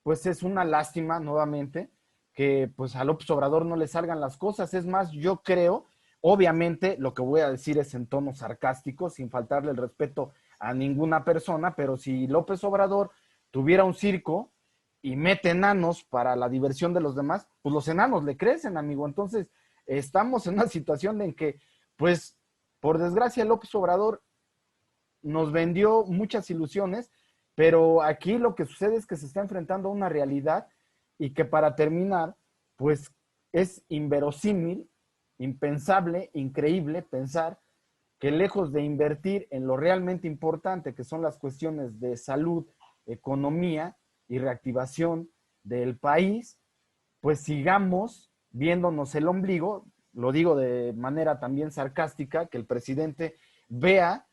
S2: pues es una lástima nuevamente que pues a López Obrador no le salgan las cosas. Es más, yo creo, obviamente lo que voy a decir es en tono sarcástico, sin faltarle el respeto a ninguna persona, pero si López Obrador tuviera un circo y mete enanos para la diversión de los demás, pues los enanos le crecen, amigo. Entonces, estamos en una situación en que, pues, por desgracia, López Obrador nos vendió muchas ilusiones, pero aquí lo que sucede es que se está enfrentando a una realidad y que para terminar, pues es inverosímil, impensable, increíble pensar que lejos de invertir en lo realmente importante, que son las cuestiones de salud, economía y reactivación del país, pues sigamos viéndonos el ombligo, lo digo de manera también sarcástica, que el presidente vea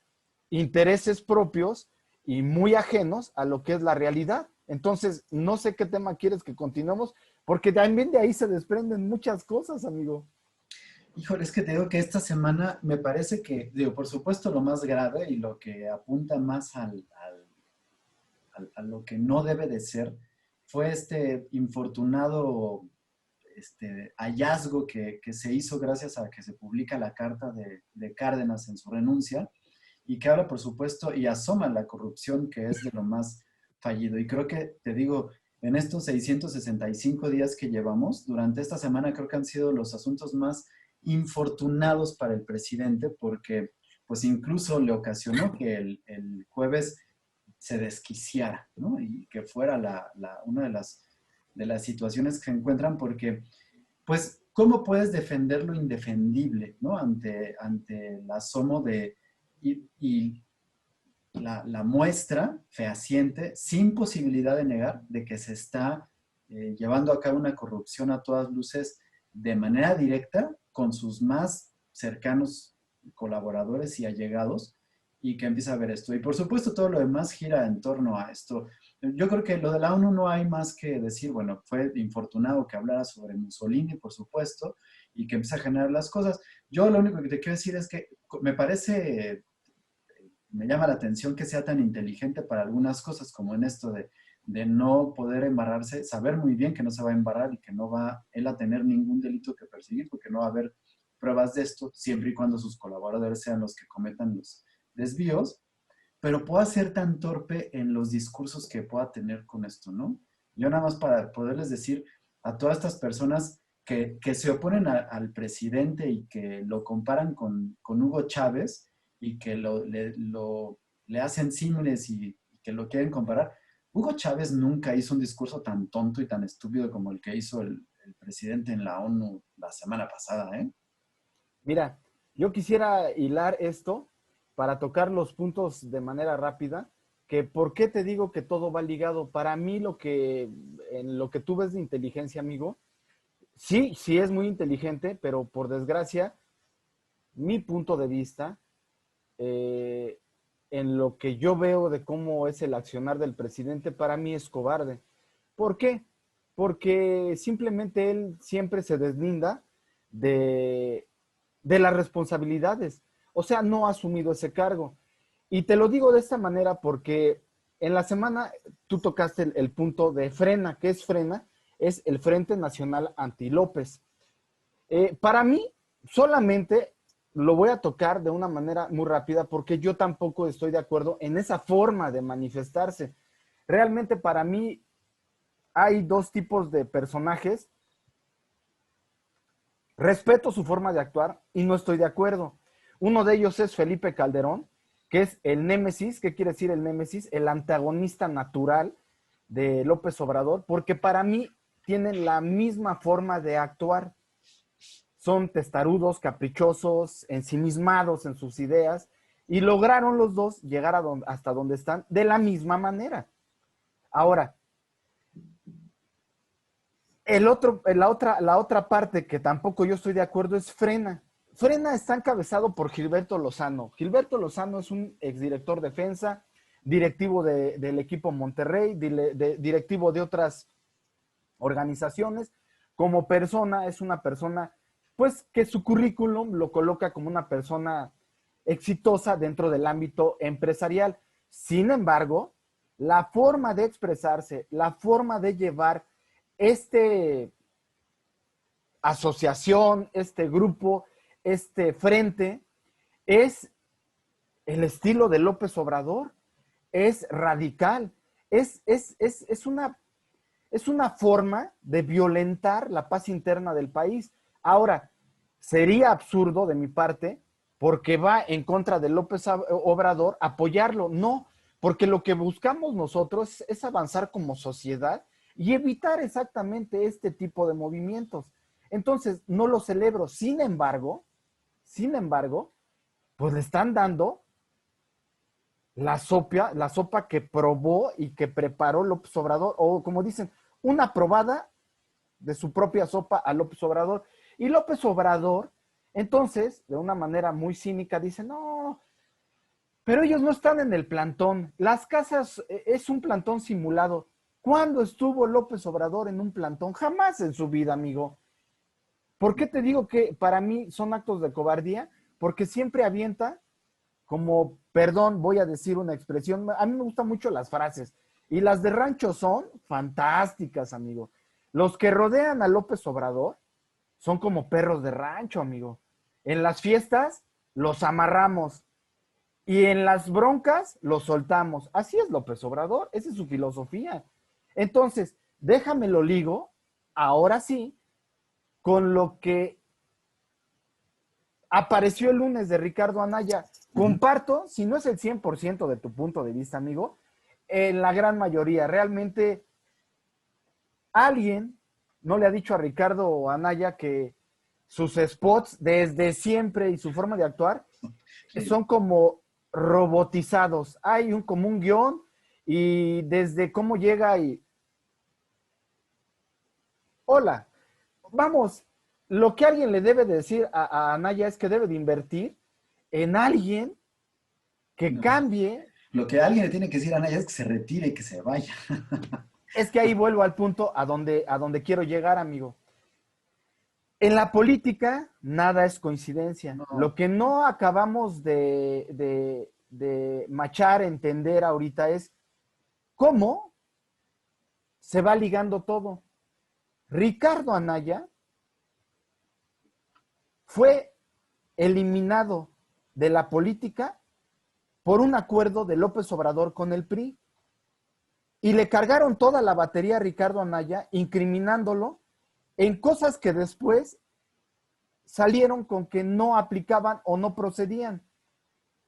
S2: intereses propios y muy ajenos a lo que es la realidad. Entonces, no sé qué tema quieres que continuemos, porque también de ahí se desprenden muchas cosas, amigo.
S1: Híjole, es que te digo que esta semana me parece que, digo, por supuesto lo más grave y lo que apunta más a lo que no debe de ser, fue este infortunado hallazgo que se hizo gracias a que se publica la carta de Cárdenas en su renuncia y que habla, por supuesto, y asoma la corrupción que es de lo más fallido. Y creo que, te digo, en estos 665 días que llevamos, durante esta semana creo que han sido los asuntos más infortunados para el presidente porque pues incluso le ocasionó que el jueves se desquiciara, ¿no? Y que fuera una de las situaciones que se encuentran porque, pues, ¿cómo puedes defender lo indefendible, ¿no? Ante el asomo y la muestra fehaciente, sin posibilidad de negar, de que se está llevando a cabo una corrupción a todas luces de manera directa con sus más cercanos colaboradores y allegados, y que empieza a ver esto. Y por supuesto todo lo demás gira en torno a esto. Yo creo que lo de la ONU no hay más que decir, bueno, fue infortunado que hablara sobre Mussolini, por supuesto, y que empieza a generar las cosas. Yo lo único que te quiero decir es que me parece, me llama la atención que sea tan inteligente para algunas cosas, como en esto de no poder embarrarse, saber muy bien que no se va a embarrar y que no va él a tener ningún delito que perseguir, porque no va a haber pruebas de esto, siempre y cuando sus colaboradores sean los que cometan los desvíos, pero pueda ser tan torpe en los discursos que pueda tener con esto, ¿no? Yo nada más para poderles decir a todas estas personas que se oponen al presidente y que lo comparan con Hugo Chávez y que le hacen símiles y que lo quieren comparar. Hugo Chávez nunca hizo un discurso tan tonto y tan estúpido como el que hizo el presidente en la ONU la semana pasada, ¿eh?
S2: Mira, yo quisiera hilar esto para tocar los puntos de manera rápida, que por qué te digo que todo va ligado. Para mí en lo que tú ves de inteligencia, amigo, sí, sí es muy inteligente, pero por desgracia, mi punto de vista, eh, en lo que yo veo de cómo es el accionar del presidente, para mí es cobarde. ¿Por qué? Porque simplemente él siempre se deslinda de, de las responsabilidades. O sea, no ha asumido ese cargo. Y te lo digo de esta manera porque en la semana tú tocaste el punto de Frena. ¿Qué es Frena? Es el Frente Nacional Anti-López. Para mí, solamente lo voy a tocar de una manera muy rápida porque yo tampoco estoy de acuerdo en esa forma de manifestarse. Realmente para mí hay dos tipos de personajes. Respeto su forma de actuar y no estoy de acuerdo. Uno de ellos es Felipe Calderón, que es el némesis. ¿Qué quiere decir el némesis? El antagonista natural de López Obrador, porque para mí tienen la misma forma de actuar. Son testarudos, caprichosos, ensimismados en sus ideas, y lograron los dos llegar hasta donde están de la misma manera. Ahora, la otra parte que tampoco yo estoy de acuerdo es Frena. Frena está encabezado por Gilberto Lozano. Gilberto Lozano es un exdirector defensa, directivo del equipo Monterrey, directivo de otras organizaciones. Como persona, es una persona, pues, que su currículum lo coloca como una persona exitosa dentro del ámbito empresarial. Sin embargo, la forma de expresarse, la forma de llevar este asociación, este grupo, este frente, es el estilo de López Obrador, es radical, es una forma de violentar la paz interna del país. Ahora, sería absurdo de mi parte, porque va en contra de López Obrador, apoyarlo. No, porque lo que buscamos nosotros es avanzar como sociedad y evitar exactamente este tipo de movimientos. Entonces, no lo celebro. Sin embargo, pues le están dando la sopa que probó y que preparó López Obrador, o como dicen, una probada de su propia sopa a López Obrador. Y López Obrador, entonces, de una manera muy cínica, dice, no, pero ellos no están en el plantón. Las casas es un plantón simulado. ¿Cuándo estuvo López Obrador en un plantón? Jamás en su vida, amigo. ¿Por qué te digo que para mí son actos de cobardía? Porque siempre avienta como, perdón, voy a decir una expresión, a mí me gustan mucho las frases, Y las de rancho son fantásticas, amigo. Los que rodean a López Obrador son como perros de rancho, amigo. En las fiestas los amarramos y en las broncas los soltamos. Así es López Obrador, esa es su filosofía. Entonces, déjame lo ligo, ahora sí, con lo que apareció el lunes de Ricardo Anaya. Comparto, si no es el 100% de tu punto de vista, amigo, en la gran mayoría. Realmente alguien no le ha dicho a Ricardo Anaya que sus spots desde siempre y su forma de actuar
S1: Sí.
S2: son como robotizados. Hay como un guión y desde cómo llega y... Hola, vamos, lo que alguien le debe de decir a Anaya es que debe de invertir en alguien que
S1: No.
S2: cambie.
S1: Lo que alguien le tiene que decir a Anaya es que se retire y que se vaya.
S2: Es que ahí vuelvo al punto a donde quiero llegar, amigo. En la política, nada es coincidencia.
S1: No.
S2: Lo que no acabamos de machar, entender ahorita es cómo se va ligando todo. Ricardo Anaya fue eliminado de la política por un acuerdo de López Obrador con el PRI. Y le cargaron toda la batería a Ricardo Anaya, incriminándolo en cosas que después salieron con que no aplicaban o no procedían.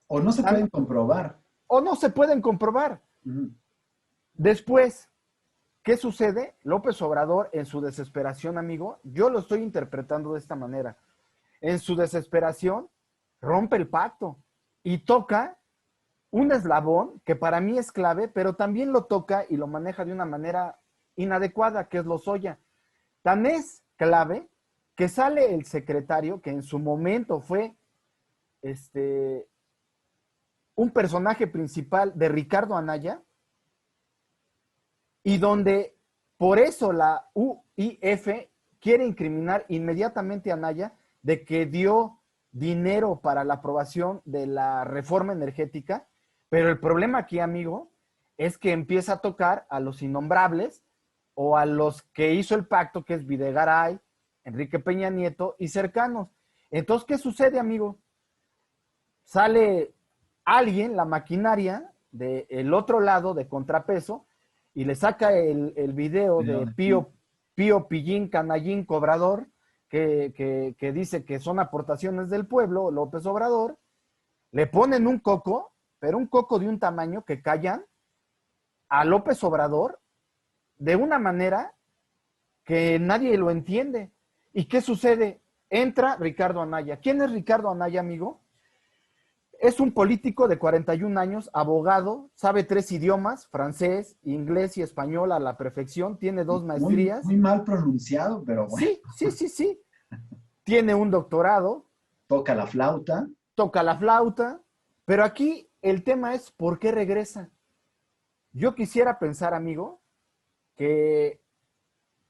S1: O no se pueden comprobar.
S2: O no se pueden comprobar.
S1: Ujú.
S2: Después, ¿qué sucede? López Obrador, en su desesperación, amigo, yo lo estoy interpretando de esta manera. En su desesperación, rompe el pacto y toca un eslabón que para mí es clave, pero también lo toca y lo maneja de una manera inadecuada, que es Lozoya. Tan es clave que sale el secretario, que en su momento fue un personaje principal de Ricardo Anaya, y donde por eso la UIF quiere incriminar inmediatamente a Anaya de que dio dinero para la aprobación de la reforma energética, pero el problema aquí, amigo, es que empieza a tocar a los innombrables o a los que hizo el pacto, que es Videgaray, Enrique Peña Nieto y cercanos. Entonces, ¿qué sucede, amigo? Sale alguien, la maquinaria, del otro lado de contrapeso, y le saca el video de Pío Pillín, Canallín, Cobrador, que dice que son aportaciones del pueblo, López Obrador, le ponen un coco, pero un coco de un tamaño que callan a López Obrador de una manera que nadie lo entiende. ¿Y qué sucede? Entra Ricardo Anaya. ¿Quién es Ricardo Anaya, amigo? Es un político de 41 años, abogado, sabe 3 idiomas, francés, inglés y español a la perfección, tiene 2
S1: Muy,
S2: maestrías.
S1: muy mal pronunciado, pero bueno.
S2: Sí, sí, sí, sí. Tiene un doctorado,
S1: Toca la flauta.
S2: toca la flauta, pero aquí el tema es ¿por qué regresa? Yo quisiera pensar, amigo, que,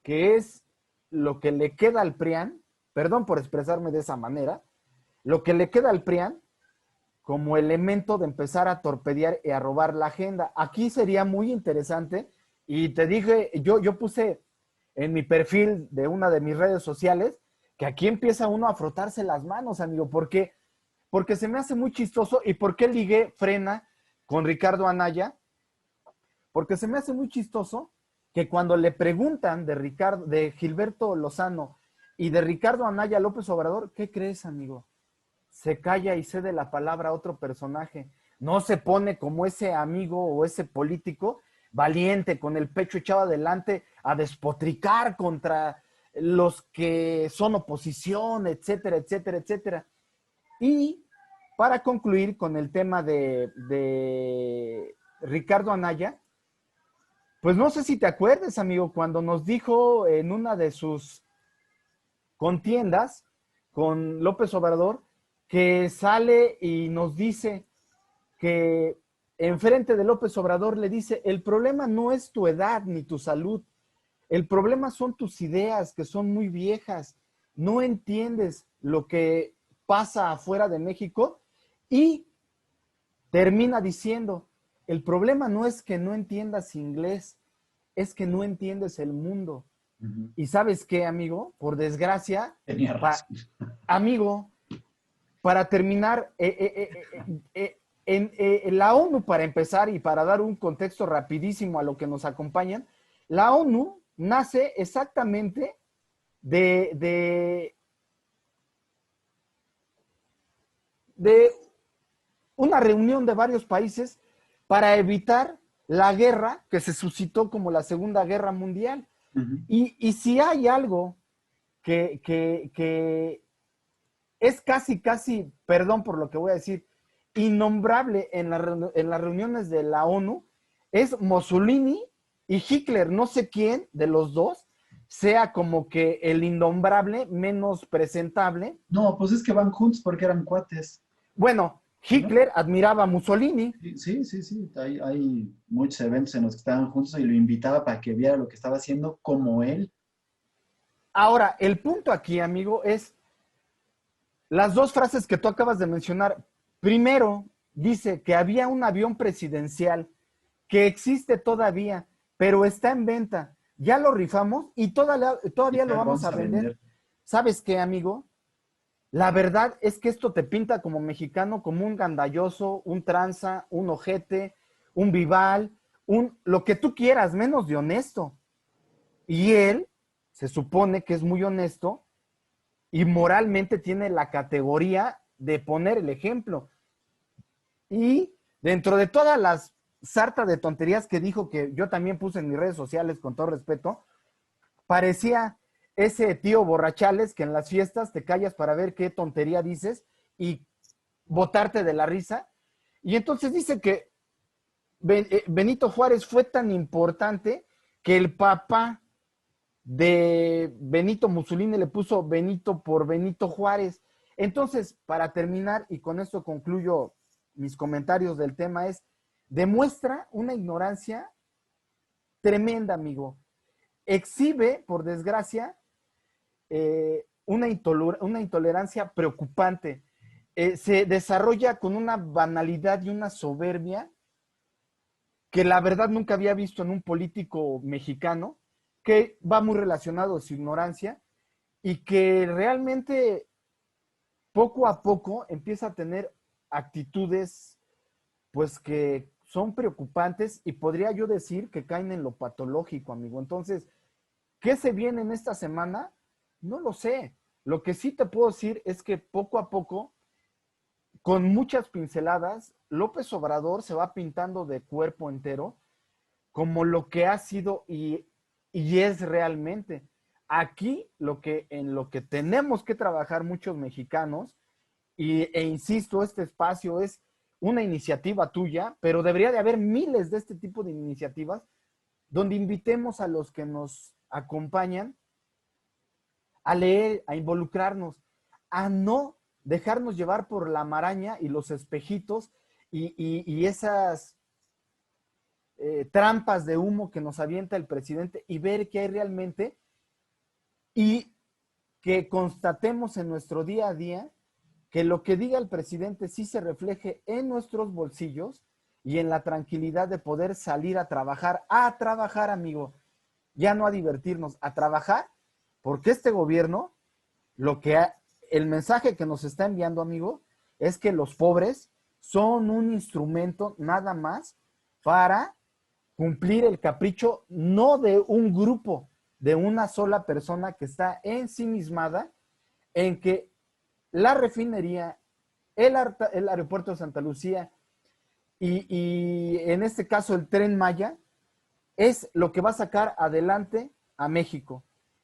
S2: que es lo que le queda al PRIAN, perdón por expresarme de esa manera, lo que le queda al PRIAN como elemento de empezar a torpedear y a robar la agenda. Aquí sería muy interesante, y te dije, yo puse en mi perfil de una de mis redes sociales, que aquí empieza uno a frotarse las manos, amigo, porque se me hace muy chistoso. ¿Y por qué ligué frena con Ricardo Anaya? Porque se me hace muy chistoso que cuando le preguntan de Gilberto Lozano y de Ricardo Anaya López Obrador, ¿qué crees, amigo? Se calla y cede la palabra a otro personaje. No se pone como ese amigo o ese político valiente, con el pecho echado adelante, a despotricar contra los que son oposición, etcétera, etcétera, etcétera. Y para concluir con el tema de Ricardo Anaya, pues no sé si te acuerdas, amigo, cuando nos dijo en una de sus contiendas con López Obrador, que sale y nos dice que enfrente de López Obrador le dice, el problema no es tu edad ni tu salud, el problema son tus ideas, que son muy viejas, no entiendes lo que pasa afuera de México, y termina diciendo, el problema no es que no entiendas inglés, es que no entiendes el mundo. Y ¿sabes qué, amigo? Por desgracia,
S1: Tenía razón.
S2: amigo, para terminar, en la ONU, para empezar y para dar un contexto rapidísimo a lo que nos acompañan, la ONU nace exactamente de, de una reunión de varios países para evitar la guerra que se suscitó como la Segunda Guerra Mundial. Y si hay algo que es casi, perdón por lo que voy a decir, innombrable en las reuniones de la ONU, es Mussolini y Hitler. No sé quién de los dos sea como que el innombrable menos presentable.
S1: No, pues es que van juntos porque eran cuates,
S2: Bueno,
S1: ¿no?
S2: Hitler admiraba a Mussolini.
S1: Sí, sí, sí. Hay muchos eventos en los que estaban juntos y lo invitaba para que viera lo que estaba haciendo como él.
S2: Ahora, el punto aquí, amigo, es las dos frases que tú acabas de mencionar. Primero, dice que había un avión presidencial que existe todavía, pero está en venta. Ya lo rifamos y
S1: Y
S2: todavía lo
S1: ya lo
S2: vamos
S1: vamos
S2: a
S1: a
S2: vender.
S1: vender.
S2: ¿Sabes qué, amigo? La verdad es que esto te pinta como mexicano, como un gandalloso, un tranza, un ojete, un vival, lo que tú quieras, menos de honesto. Y él se supone que es muy honesto y moralmente tiene la categoría de poner el ejemplo. Y dentro de todas las sarta de tonterías que dijo, que yo también puse en mis redes sociales con todo respeto, parecía ese tío borrachales que en las fiestas te callas para ver qué tontería dices y botarte de la risa. Y entonces dice que Benito Juárez fue tan importante que el papá de Benito Mussolini le puso Benito por Benito Juárez. Entonces, para terminar, y con esto concluyo mis comentarios del tema, es, demuestra una ignorancia tremenda, amigo. Exhibe, por desgracia, una intolerancia preocupante. Se desarrolla con una banalidad y una soberbia que la verdad nunca había visto en un político mexicano, que va muy relacionado a su ignorancia y que realmente poco a poco empieza a tener actitudes pues que son preocupantes y podría yo decir que caen en lo patológico, amigo. Entonces, ¿qué se viene en esta semana? No lo sé. Lo que sí te puedo decir es que poco a poco, con muchas pinceladas, López Obrador se va pintando de cuerpo entero como lo que ha sido y es realmente. Aquí en lo que tenemos que trabajar muchos mexicanos, insisto, este espacio es una iniciativa tuya, pero debería de haber miles de este tipo de iniciativas donde invitemos a los que nos acompañan a leer, a involucrarnos, a no dejarnos llevar por la maraña y los espejitos y esas trampas de humo que nos avienta el presidente y ver qué hay realmente y que constatemos en nuestro día a día que lo que diga el presidente sí se refleje en nuestros bolsillos y en la tranquilidad de poder salir a trabajar, amigo, ya no a divertirnos, a trabajar, porque este gobierno, el mensaje que nos está enviando, amigo, es que los pobres son un instrumento nada más para cumplir el capricho no de un grupo, de una sola persona que está ensimismada en que la refinería, el aeropuerto de Santa Lucía y en este caso el Tren Maya es lo que va a sacar adelante a México.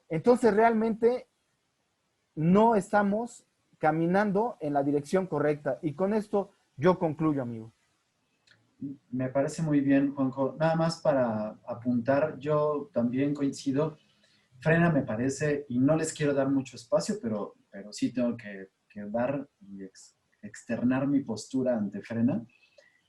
S2: Entonces realmente no estamos caminando en la dirección correcta. Y con esto yo concluyo, amigo.
S1: Me parece muy bien, Juanjo. Nada más para apuntar, yo también coincido. Frena me parece, y no les quiero dar mucho espacio, pero sí tengo que dar y externar mi postura ante Frena.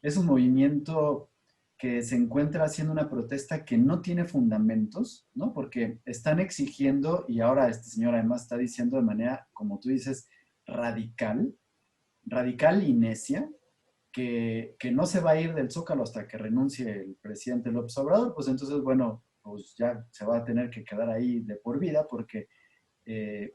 S1: Es un movimiento que se encuentra haciendo una protesta que no tiene fundamentos, ¿no? Porque están exigiendo, y ahora este señor además está diciendo de manera, como tú dices, radical y necia, que no se va a ir del Zócalo hasta que renuncie el presidente López Obrador, pues entonces, bueno, pues ya se va a tener que quedar ahí de por vida porque eh,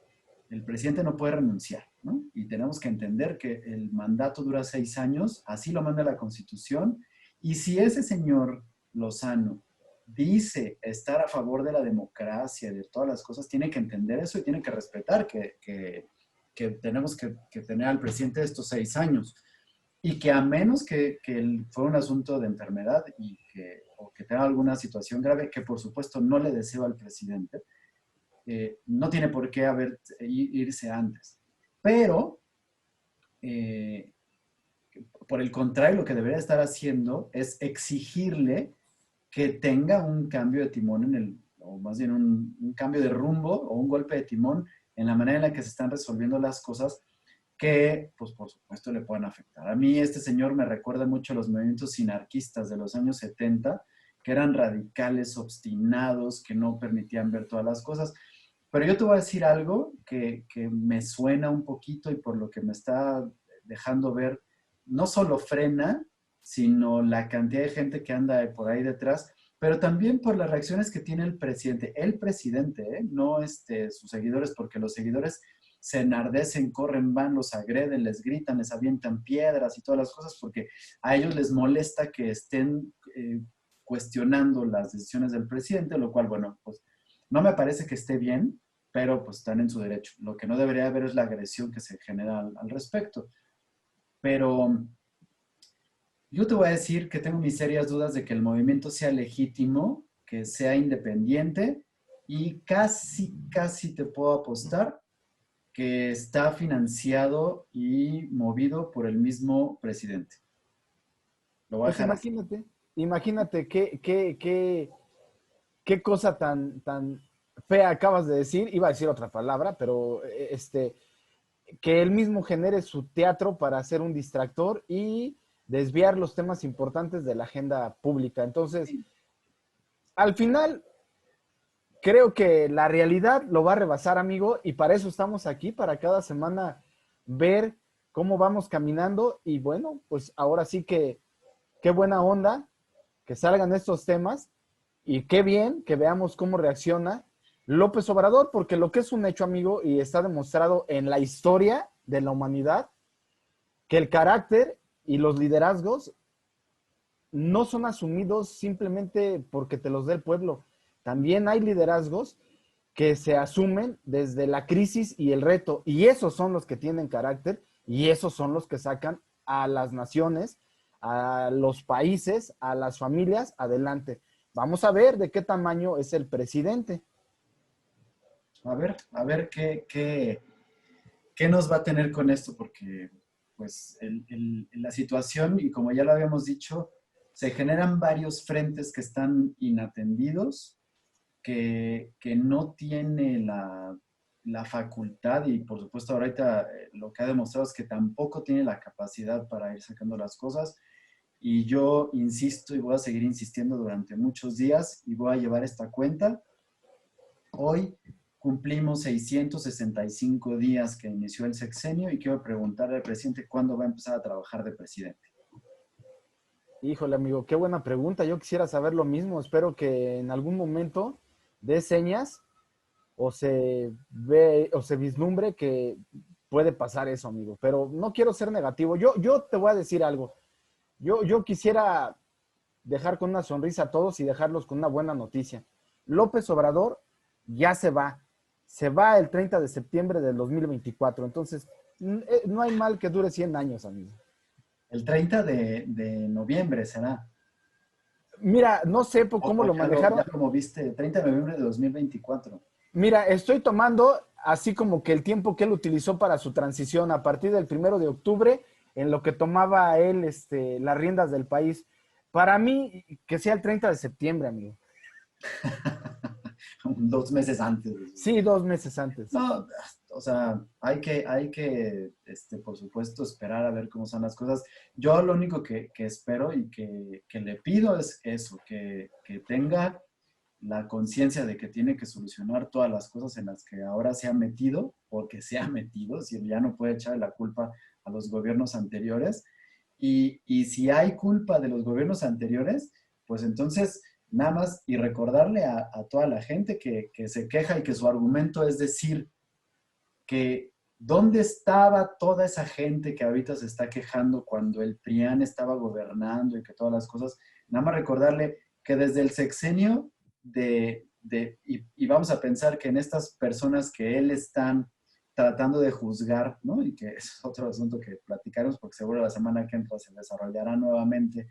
S1: el presidente no puede renunciar, ¿no? Y tenemos que entender que el mandato dura 6 años, así lo manda la Constitución, y si ese señor Lozano dice estar a favor de la democracia, de todas las cosas, tiene que entender eso y tiene que respetar que tenemos que tener al presidente estos 6 años. Y que a menos que fue un asunto de enfermedad o que tenga alguna situación grave, que por supuesto no le deseo al presidente, no tiene por qué irse antes. Pero, eh, por el contrario, lo que debería estar haciendo es exigirle que tenga un cambio de timón o más bien un cambio de rumbo o un golpe de timón en la manera en la que se están resolviendo las cosas que, pues por supuesto, le pueden afectar. A mí este señor me recuerda mucho a los movimientos sinarquistas de los años 70, que eran radicales, obstinados, que no permitían ver todas las cosas. Pero yo te voy a decir algo que me suena un poquito y por lo que me está dejando ver, no solo frena, sino la cantidad de gente que anda por ahí detrás, pero también por las reacciones que tiene el presidente, no sus seguidores, porque los seguidores se enardecen, corren, van, los agreden, les gritan, les avientan piedras y todas las cosas, porque a ellos les molesta que estén cuestionando las decisiones del presidente, lo cual, bueno, pues no me parece que esté bien, pero pues están en su derecho. Lo que no debería haber es la agresión que se genera al respecto. Pero yo te voy a decir que tengo mis serias dudas de que el movimiento sea legítimo, que sea independiente y casi, casi te puedo apostar que está financiado y movido por el mismo presidente. Lo voy a
S2: Pues
S1: dejar así.
S2: imagínate qué cosa tan fea acabas de decir. Iba a decir otra palabra, pero que él mismo genere su teatro para ser un distractor y desviar los temas importantes de la agenda pública. Entonces,
S1: Sí.
S2: al final, creo que la realidad lo va a rebasar, amigo, y para eso estamos aquí, para cada semana ver cómo vamos caminando y bueno, pues ahora sí que qué buena onda que salgan estos temas y qué bien que veamos cómo reacciona López Obrador, porque lo que es un hecho, amigo, y está demostrado en la historia de la humanidad, que el carácter y los liderazgos no son asumidos simplemente porque te los dé el pueblo. También hay liderazgos que se asumen desde la crisis y el reto, y esos son los que tienen carácter y esos son los que sacan a las naciones, a los países, a las familias adelante. Vamos a ver de qué tamaño es el presidente.
S1: A ver qué nos va a tener con esto, porque pues la situación, y como ya lo habíamos dicho, se generan varios frentes que están inatendidos, que no tiene la facultad y por supuesto ahorita lo que ha demostrado es que tampoco tiene la capacidad para ir sacando las cosas. Y yo insisto y voy a seguir insistiendo durante muchos días y voy a llevar esta cuenta. Hoy cumplimos 665 días que inició el sexenio y quiero preguntarle al presidente cuándo va a empezar a trabajar de presidente.
S2: Híjole, amigo, qué buena pregunta. Yo quisiera saber lo mismo. Espero que en algún momento dé señas o se ve o se vislumbre que puede pasar eso, amigo. Pero no quiero ser negativo. Yo te voy a decir algo. Yo quisiera dejar con una sonrisa a todos y dejarlos con una buena noticia. López Obrador ya se va. Se va el 30 de septiembre del 2024. Entonces, no hay mal que dure 100 años, amigo.
S1: El 30 de noviembre será.
S2: Mira, no sé cómo
S1: O
S2: lo
S1: ya
S2: manejaron.
S1: lo moviste, 30 de noviembre de 2024.
S2: Mira, estoy tomando así como que el tiempo que él utilizó para su transición a partir del 1 de octubre, en lo que tomaba él las riendas del país. Para mí, que sea el 30 de septiembre, amigo.
S1: 2 meses antes.
S2: Sí, 2 meses antes.
S1: No, o sea, por supuesto, esperar a ver cómo son las cosas. Yo lo único que espero y que le pido es eso, que tenga la conciencia de que tiene que solucionar todas las cosas en las que ahora se ha metido, porque se ha metido, si ya no puede echarle la culpa a los gobiernos anteriores, Y si hay culpa de los gobiernos anteriores, pues entonces nada más y recordarle a toda la gente que se queja y que su argumento es decir que dónde estaba toda esa gente que ahorita se está quejando cuando el PRIAN estaba gobernando y que todas las cosas, nada más recordarle que desde el sexenio y vamos a pensar que en estas personas que él están tratando de juzgar, ¿no? Y que es otro asunto que platicaremos porque seguro la semana que entra se desarrollará nuevamente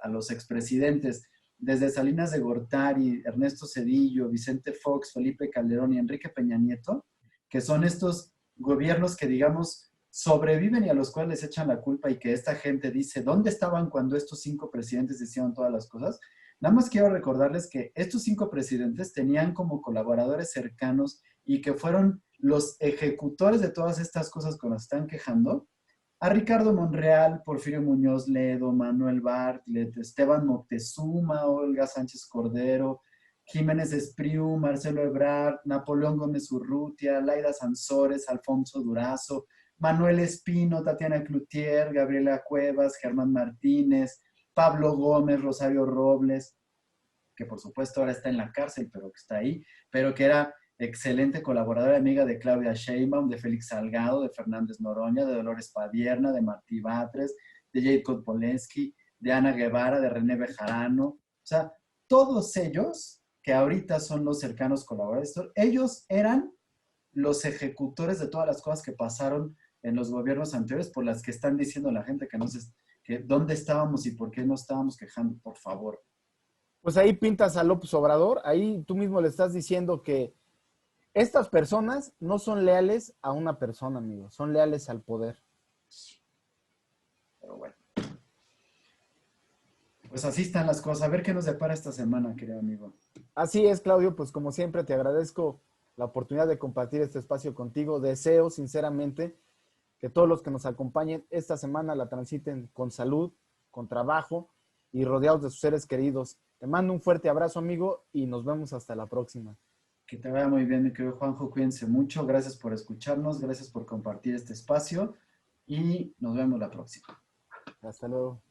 S1: a los expresidentes, desde Salinas de Gortari, Ernesto Zedillo, Vicente Fox, Felipe Calderón y Enrique Peña Nieto, que son estos gobiernos que, digamos, sobreviven y a los cuales les echan la culpa y que esta gente dice, ¿dónde estaban cuando estos 5 presidentes decían todas las cosas? Nada más quiero recordarles que estos 5 presidentes tenían como colaboradores cercanos y que fueron los ejecutores de todas estas cosas con las que están quejando, a Ricardo Monreal, Porfirio Muñoz Ledo, Manuel Bartlett, Esteban Moctezuma, Olga Sánchez Cordero, Jiménez Espriu, Marcelo Ebrard, Napoleón Gómez Urrutia, Laida Sansores, Alfonso Durazo, Manuel Espino, Tatiana Cloutier, Gabriela Cuevas, Germán Martínez, Pablo Gómez, Rosario Robles, que por supuesto ahora está en la cárcel, pero que está ahí, pero que era excelente colaboradora amiga de Claudia Sheinbaum, de Félix Salgado, de Fernández Noroña, de Dolores Padierna, de Martí Batres, de Jacob Polensky, de Ana Guevara, de René Bejarano. O sea, todos ellos, que ahorita son los cercanos colaboradores, ellos eran los ejecutores de todas las cosas que pasaron en los gobiernos anteriores por las que están diciendo la gente que no sé, que dónde estábamos y por qué no estábamos quejando, por favor.
S2: Pues ahí pintas a López Obrador, ahí tú mismo le estás diciendo que estas personas no son leales a una persona, amigo, son leales al poder.
S1: Pero bueno. Pues así están las cosas. A ver qué nos depara esta semana, querido amigo.
S2: Así es, Claudio, pues como siempre te agradezco la oportunidad de compartir este espacio contigo. Deseo sinceramente que todos los que nos acompañen esta semana la transiten con salud, con trabajo y rodeados de sus seres queridos. Te mando un fuerte abrazo, amigo, y nos vemos hasta la próxima.
S1: Que te vaya muy bien, mi querido Juanjo. Cuídense mucho. Gracias por escucharnos. Gracias por compartir este espacio. Y nos vemos la próxima.
S2: Hasta luego.